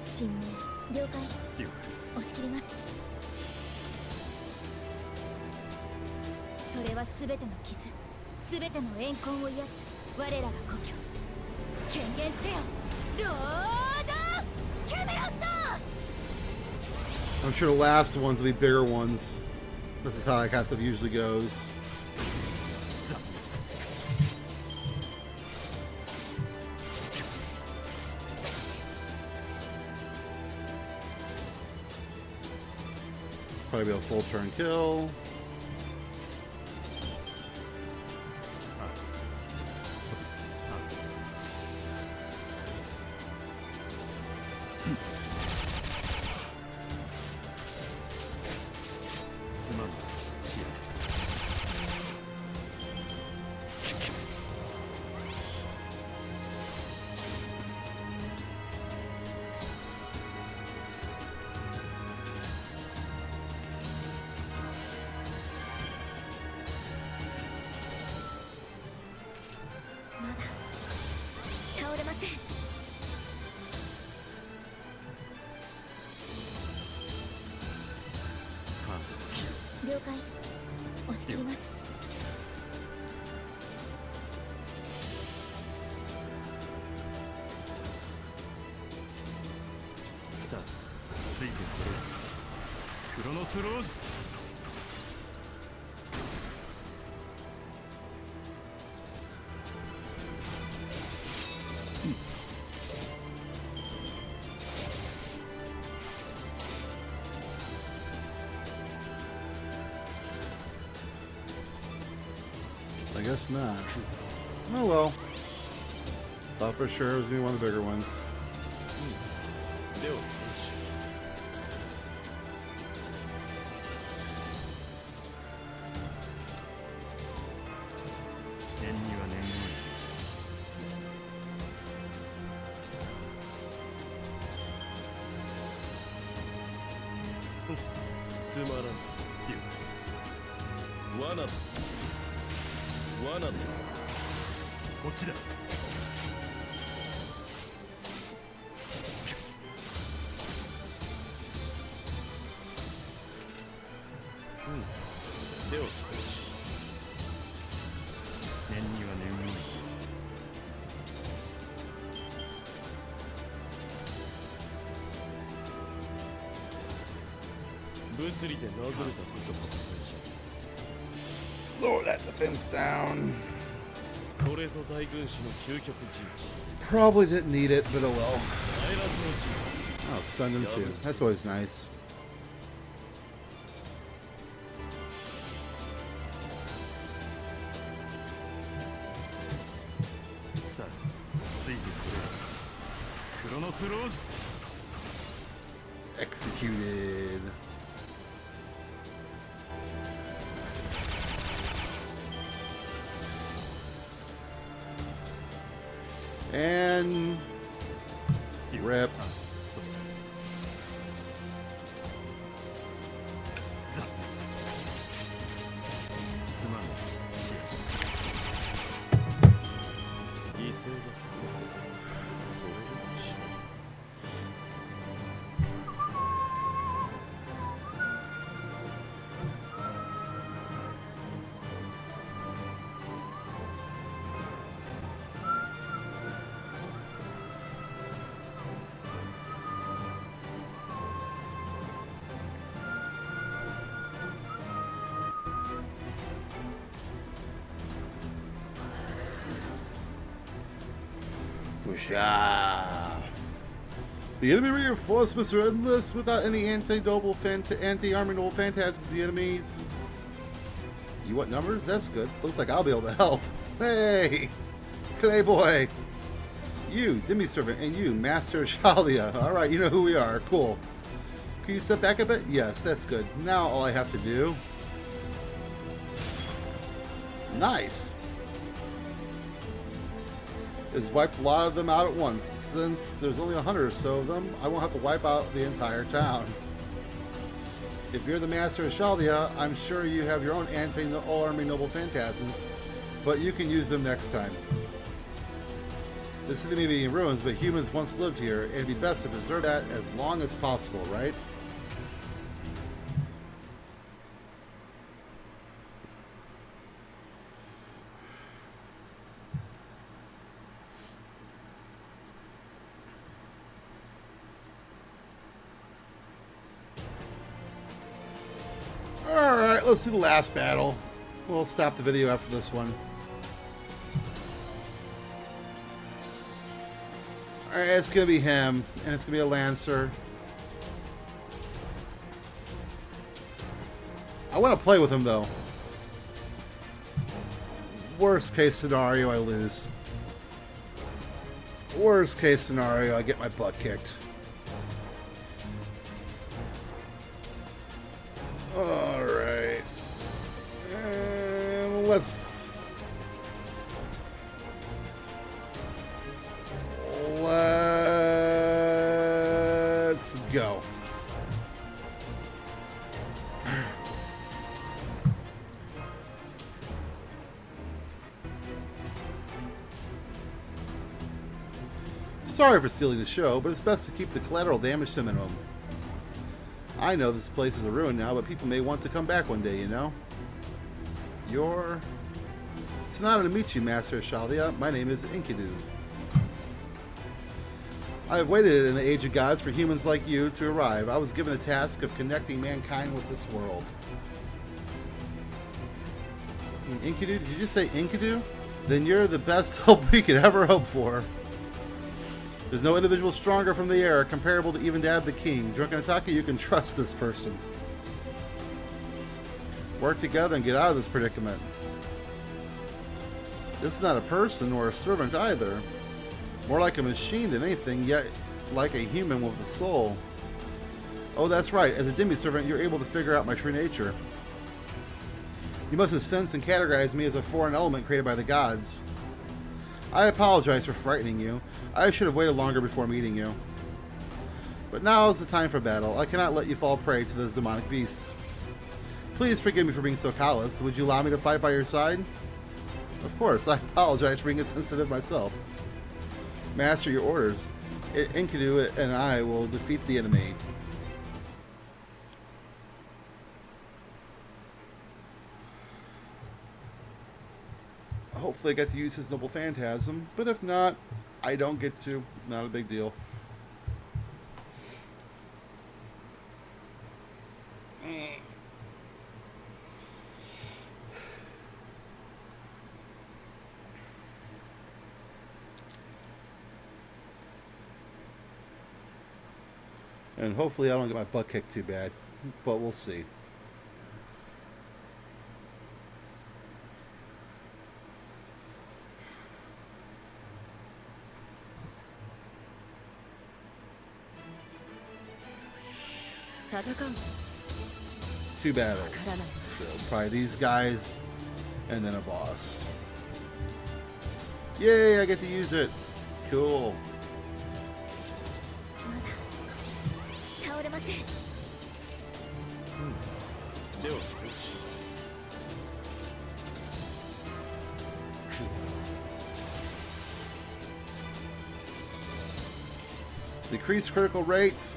神明了解。押し切ります。それは全ての傷、全ての怨恨を癒す我らが故郷。権限せよロードキャメロット。 I'm sure the last ones will be bigger ones. This is how that kind of stuff usually goes. Probably be a full turn kill.了解。押し切ります。さあ、ついてくれ。クロノスローズ。I guess not. Oh well. Thought for sure it was gonna be one of the bigger ones. では念には念のつまらん罠だ罠だこっちだでは念には念を物理で殴れたこそ Lower that defense down. これぞ大軍師の究極陣地 Probably didn't need it, but oh well. 帰らずの陣 Oh, stunned him too. That's always nice. さあついてくれクロノスローズ Executed. And rip. そうザすまんシア犠牲が少ないそれでもしないThe enemy reinforcements are endless without any anti-armor noble phantasms. The enemies. You want numbers? That's good. Looks like I'll be able to help. Hey, Clay Boy. You, Demi Servant, and you, Master Shalia. All right, you know who we are. Cool. Can you step back a bit? Yes, that's good. Now all I have to do... Nice! Is wipe a lot of them out at once. Since there's only 100 or so of them, I won't have to wipe out the entire town. If you're the master of Shaldia, I'm sure you have your own anti-all-army noble phantasms, but you can use them next time. This city may be in ruins, but humans once lived here, and it'd be best to preserve that as long as possible, right? Alright, let's do the last battle. We'll stop the video after this one. Alright, it's gonna be him, and it's gonna be a Lancer. I want to play with him, though. Worst case scenario, I lose. Worst case scenario, I get my butt kicked. Alright. And let's go. Sorry for stealing the show, but it's best to keep the collateral damage to a minimum. I know this place is a ruin now, but people may want to come back one day, you know? It's an honor to meet you, Master of Shaldia. My name is Enkidu. I have waited in the Age of Gods for humans like you to arrive. I was given the task of connecting mankind with this world. Enkidu? Did you just say Enkidu? Then you're the best help we could ever hope for. There's no individual stronger from the era, comparable to even Dad the King. Drunken Otaku, you can trust this person. Work together and get out of this predicament. This is not a person or a servant either. More like a machine than anything, yet like a human with a soul. Oh, that's right. As a demi-servant, you're able to figure out my true nature. You must have sensed and categorized me as a foreign element created by the gods. I apologize for frightening you. I should have waited longer before meeting you. But now is the time for battle. I cannot let you fall prey to those demonic beasts. Please forgive me for being so callous. Would you allow me to fight by your side? Of course, I apologize for being insensitive myself. Master your orders. Enkidu and I will defeat the enemy. Hopefully I get to use his noble phantasm, but if not, I don't get to. Not a big deal. And hopefully I don't get my butt kicked too bad, but we'll see. Two battles. So probably these guys and then a boss. Yay, I get to use it. Cool. Decrease critical rates.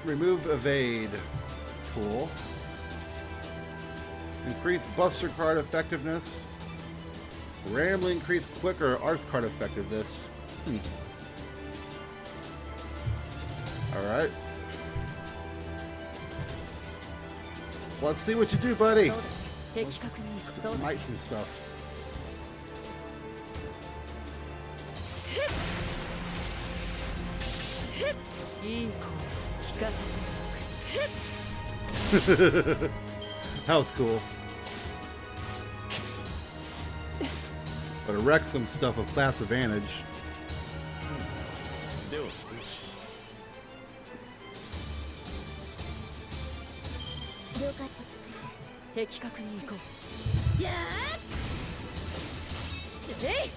Remove evade. Cool. Increase buster card effectiveness. Randomly increase quicker arts card effectiveness. Alright. Let's see what you do, buddy. Might some stuff. That was cool. But it wrecked some stuff with class advantage. 了解。落ち着いて。的確に行こいやーえい。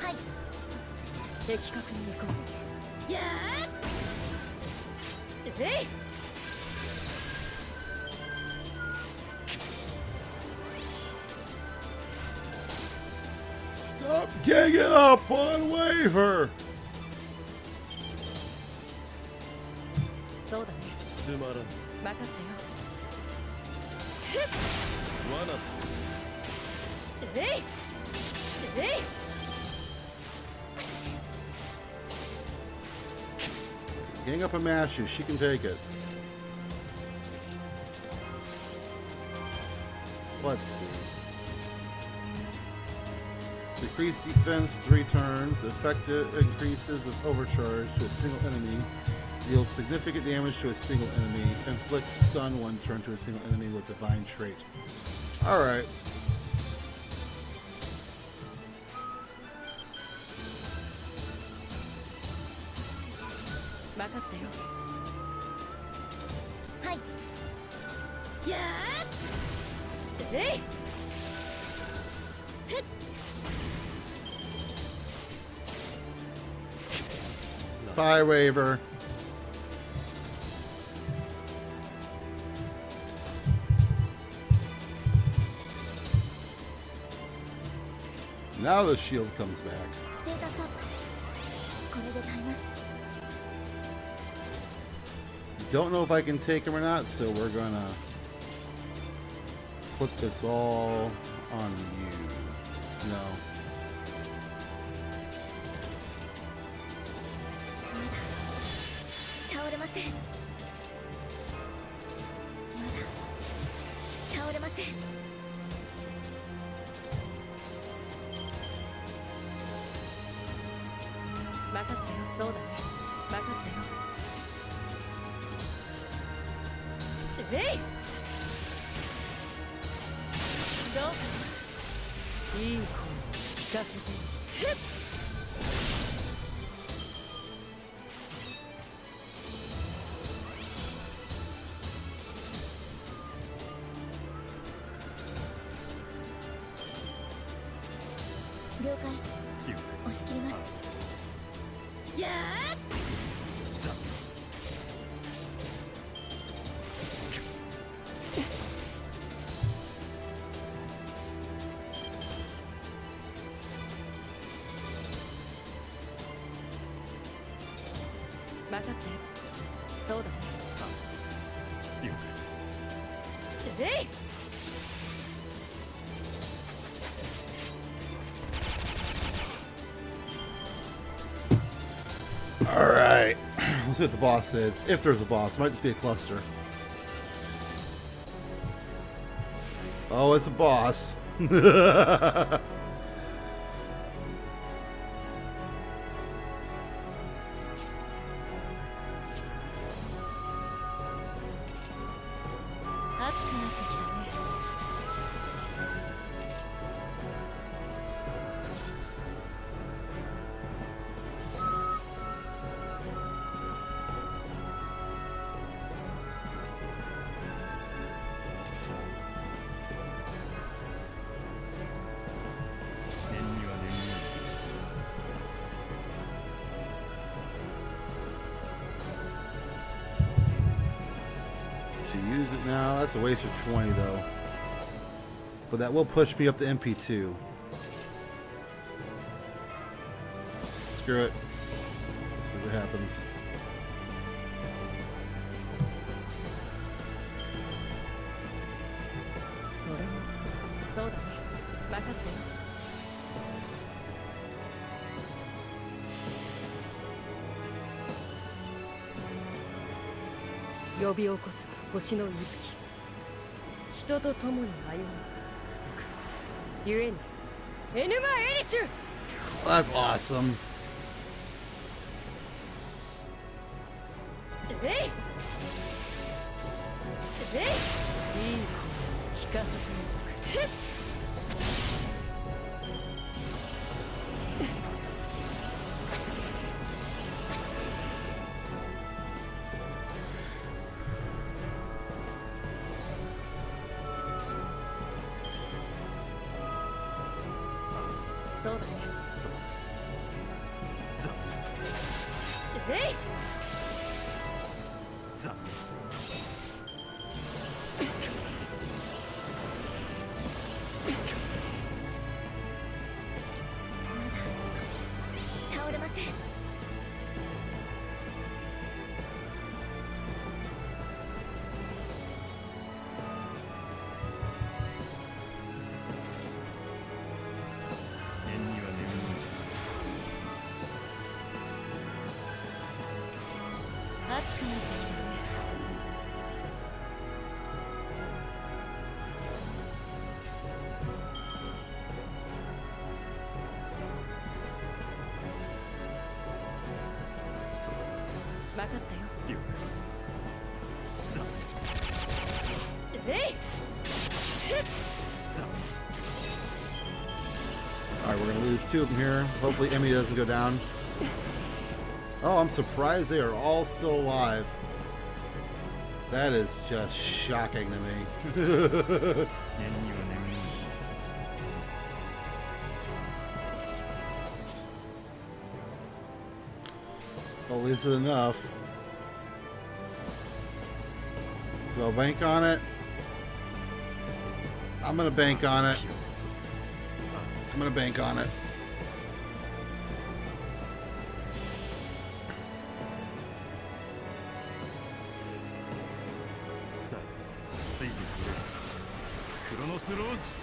はい、落ち着いて。的確に行こいやーえい。Stop ganging up on Waver! う。そうだね。つまらん。分かったよ。罠だ。えいえい。Gang up and mash you. She can take it. Let's see. Decrease defense 3 turns. Effective increases with overcharge to a single enemy. Deals significant damage to a single enemy. Inflicts stun 1 turn to a single enemy with divine trait. Alright. 分かったよ。はい。いやーえい。 Bye, Waver. Now the shield comes back. ステータスアップ。これで足ります。 Don't know if I can take him or not, so we're gonna put this all on you. No. 倒れません。まだ倒れません。分かったよ。そうだね。分かったよ。えい。どうかな。いい声聞かせて。了解。押し切ります。いやー。ザ。分かったよ。そうだね。了えい。 Alright. Let's see what the boss is. If there's a boss. It might just be a cluster. Oh, it's a boss. To use it now, that's a waste of 20 though. But that will push me up to MP2. Screw it. Let's see what happens. Soだね。分かったよ。呼び起こす星の息吹。人と共に歩む。故にエヌマ・エリシュ。 That's awesome. えい。えい。いい声聞かせておく。そうだね。そうザえい。ザ倒れません。縁には眠る熱くなってきたね。そう分かったよ。了解ザえい。ザ Alright, we're gonna lose two of them here. Hopefully Emmy doesn't go down. Oh, I'm surprised they are all still alive. That is just shocking to me. 縁には眠る Well, this is enough. Do I bank on it? I'm gonna bank on it. 気をそう I'm gonna bank on it. さあついてくれクロノスローズ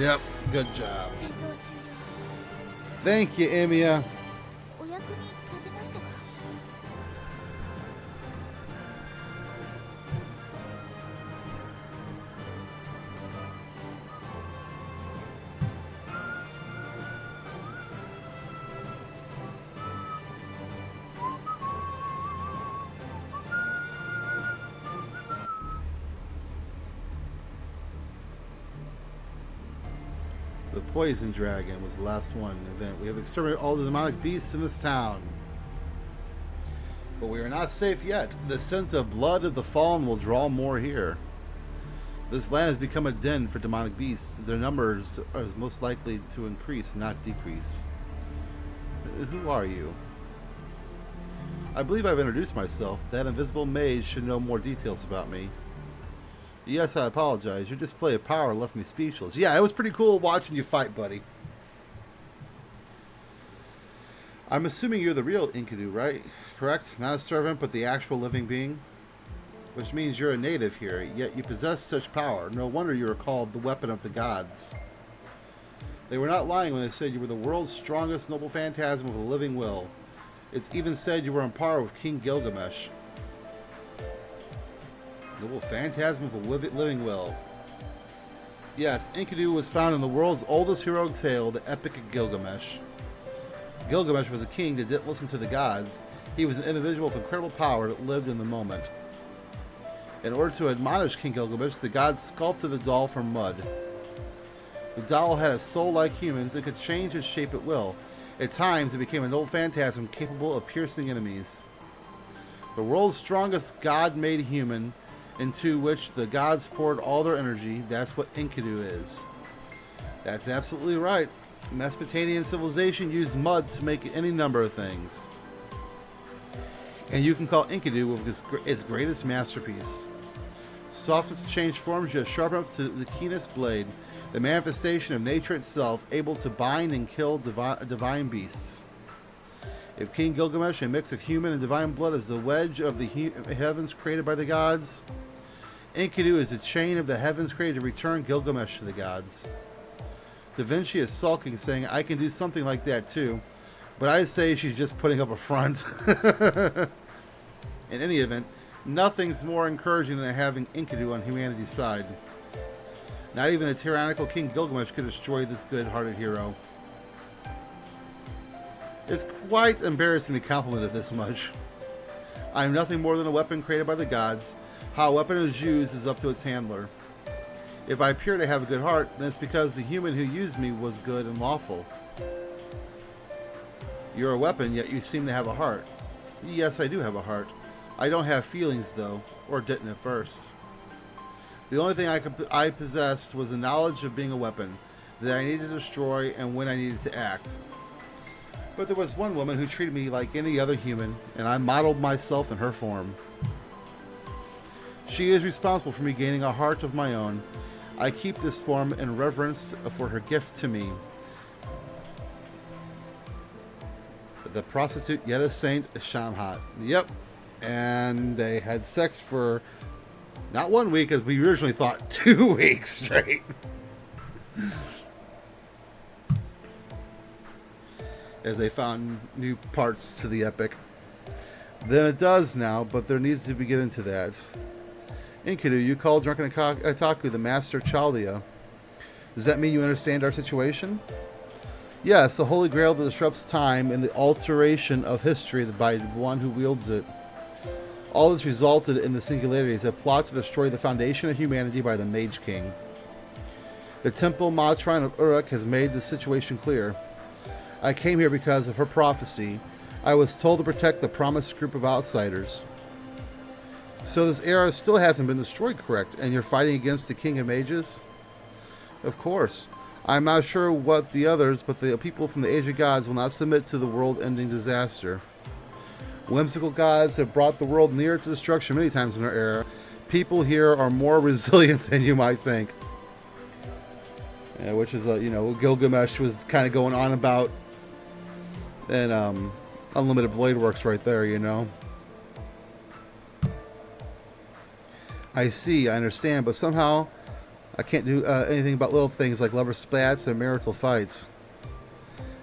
Yep, good job. 戦闘終了。 Thank you, Emiya. お役に立てましたか？The Poison Dragon was the last one event. We have exterminated all the demonic beasts in this town. But we are not safe yet. The scent of blood of the fallen will draw more here. This land has become a den for demonic beasts. Their numbers are most likely to increase, not decrease. Who are you? I believe I've introduced myself. That invisible mage should know more details about me. Yes, I apologize. Your display of power left me speechless. Yeah, it was pretty cool watching you fight, buddy. I'm assuming you're the real Enkidu, right? Correct? Not a servant, but the actual living being? Which means you're a native here, yet you possess such power. No wonder you are called the weapon of the gods. They were not lying when they said you were the world's strongest noble phantasm with a living will. It's even said you were on par with King Gilgamesh. Noble phantasm of a living will. Yes, Enkidu was found in the world's oldest heroic tale, the Epic of Gilgamesh. Gilgamesh was a king that didn't listen to the gods. He was an individual of incredible power that lived in the moment. In order to admonish King Gilgamesh, the gods sculpted a doll from mud. The doll had a soul like humans and could change its shape at will. At times, it became an old phantasm capable of piercing enemies. The world's strongest god-made human, into which the gods poured all their energy, that's what Enkidu is. That's absolutely right. Mesopotamian civilization used mud to make any number of things. And you can call Enkidu its greatest masterpiece. Soft enough to change forms, yet sharp enough to the keenest blade. The manifestation of nature itself, able to bind and kill divine beasts. If King Gilgamesh, a mix of human and divine blood, is the wedge of the heavens created by the gods, Enkidu is the chain of the heavens created to return Gilgamesh to the gods. Da Vinci is sulking, saying, I can do something like that too, but I say she's just putting up a front. In any event, nothing's more encouraging than having Enkidu on humanity's side. Not even a tyrannical King Gilgamesh could destroy this good-hearted hero. It's quite embarrassing to compliment it this much. I am nothing more than a weapon created by the gods. How a weapon is used is up to its handler. If I appear to have a good heart, then it's because the human who used me was good and lawful. You're a weapon, yet you seem to have a heart. Yes, I do have a heart. I don't have feelings, though, or didn't at first. The only thing I possessed was the knowledge of being a weapon, that I needed to destroy and when I needed to act. But there was one woman who treated me like any other human, and I modeled myself in her form. She is responsible for me gaining a heart of my own. I keep this form in reverence for her gift to me. The prostitute, yet a saint, Shamhat. Yep. And they had sex for not 1 week, as we originally thought, 2 weeks straight. As they found new parts to the epic. Then it does now, but there needs to be get into that. Enkidu, you call Drunken Otaku the master of Chaldea. Does that mean you understand our situation? Yes, the Holy Grail that disrupts time and the alteration of history by one who wields it. All this resulted in the Singularities, a plot to destroy the foundation of humanity by the Mage King. The Temple Ma Shrine of Uruk has made the situation clear. I came here because of her prophecy. I was told to protect the promised group of outsiders. So this era still hasn't been destroyed, correct? And you're fighting against the King of Mages? Of course. I'm not sure what the others, but the people from the Age of Gods will not submit to the world-ending disaster. Whimsical gods have brought the world near to destruction many times in our era. People here are more resilient than you might think. Yeah, which is, Gilgamesh was kind of going on about, and Unlimited Blade Works right there, I see, I understand, but somehow I can't do anything about little things like lover spats and marital fights.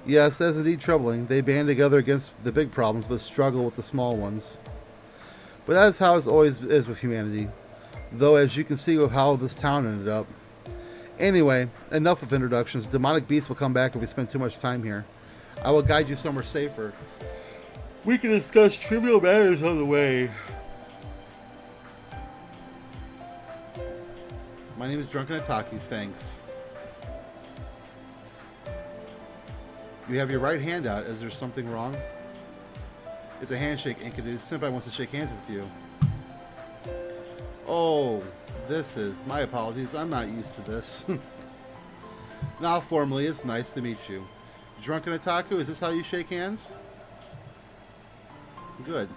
Yes, that's indeed troubling. They band together against the big problems, but struggle with the small ones. But that is how it always is with humanity. Though, as you can see with how this town ended up. Anyway, enough of introductions. Demonic beasts will come back if we spend too much time here. I will guide you somewhere safer. We can discuss trivial matters on the way. My name is Drunken Otaku, thanks. You have your right hand out. Is there something wrong? It's a handshake, Enkidu. Senpai wants to shake hands with you. Oh, this is... My apologies, I'm not used to this. Now, formally, it's nice to meet you. Drunken Otaku, is this how you shake hands? Good.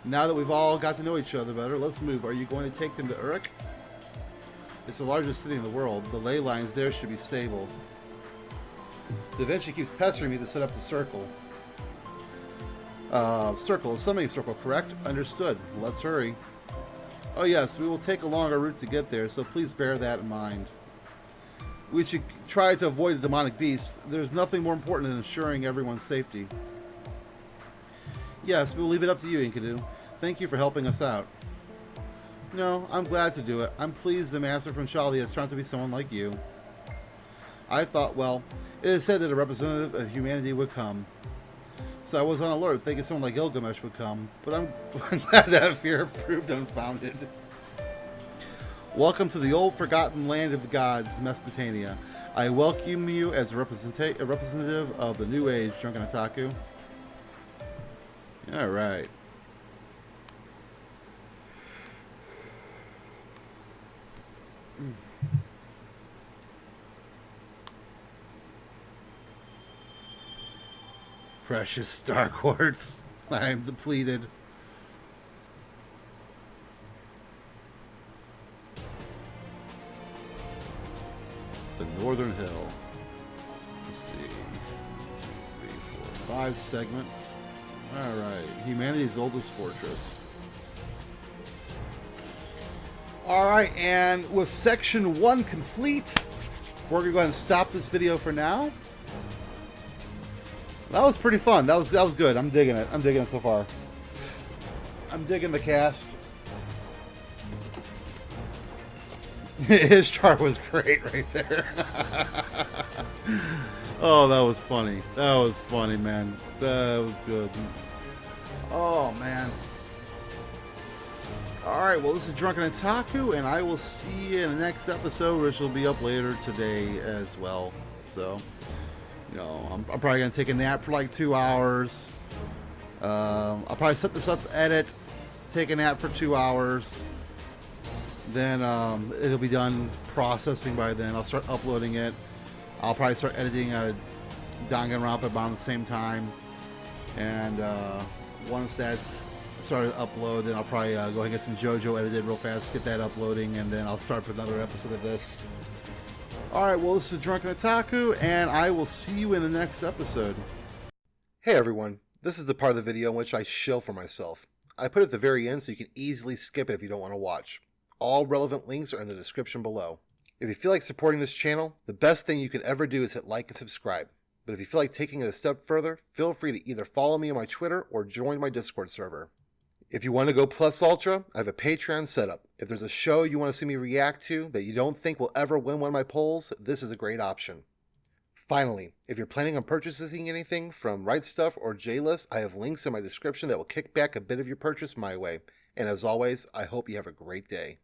Now that we've all got to know each other better, let's move. Are you going to take them to Uruk? It's the largest city in the world. The ley lines there should be stable. Da Vinci keeps pestering me to set up the circle. Circle. A summoning circle, correct? Understood. Let's hurry. Oh yes, we will take a longer route to get there, so please bear that in mind. We should try to avoid the demonic beasts. There's nothing more important than ensuring everyone's safety. Yes, we'll leave it up to you, Enkidu. Thank you for helping us out. No, I'm glad to do it. I'm pleased the master from Chaldea has turned to be someone like you. I thought, well, it is said that a representative of humanity would come. So I was on alert, thinking someone like Gilgamesh would come. But I'm glad that fear proved unfounded. Welcome to the old forgotten land of the gods, Mesopotamia. I welcome you as a representative of the new age, Drunken Otaku. Alright. Precious star quartz. I am depleted. The Northern Hill. Let's see. 2, 3, 4, 5 segments. Alright. Humanity's oldest fortress. Alright, and with section 1 complete, we're going to go ahead and stop this video for now. That was pretty fun. That was good. I'm digging it. I'm digging it so far. I'm digging the cast. His chart was great right there. Oh, that was funny. That was funny, man. That was good. Oh, man. Alright, well, this is Drunken Otaku, and I will see you in the next episode, which will be up later today as well. So, you know, I'm probably going to take a nap for like 2 hours. I'll probably set this up to edit, take a nap for 2 hours. Then it'll be done processing by then. I'll start uploading it. I'll probably start editing Danganronpa about the same time. And once that's started to upload, then I'll probably go ahead and get some JoJo edited real fast, get that uploading, and then I'll start with another episode of this. Alright, well, this is Drunken Otaku, and I will see you in the next episode. Hey everyone, this is the part of the video in which I shill for myself. I put it at the very end so you can easily skip it if you don't want to watch. All relevant links are in the description below. If you feel like supporting this channel, the best thing you can ever do is hit like and subscribe. But if you feel like taking it a step further, feel free to either follow me on my Twitter or join my Discord server. If you want to go plus ultra, I have a Patreon setup. If there's a show you want to see me react to that you don't think will ever win one of my polls, this is a great option. Finally, if you're planning on purchasing anything from RightStuf or J-List, I have links in my description that will kick back a bit of your purchase my way. And as always, I hope you have a great day.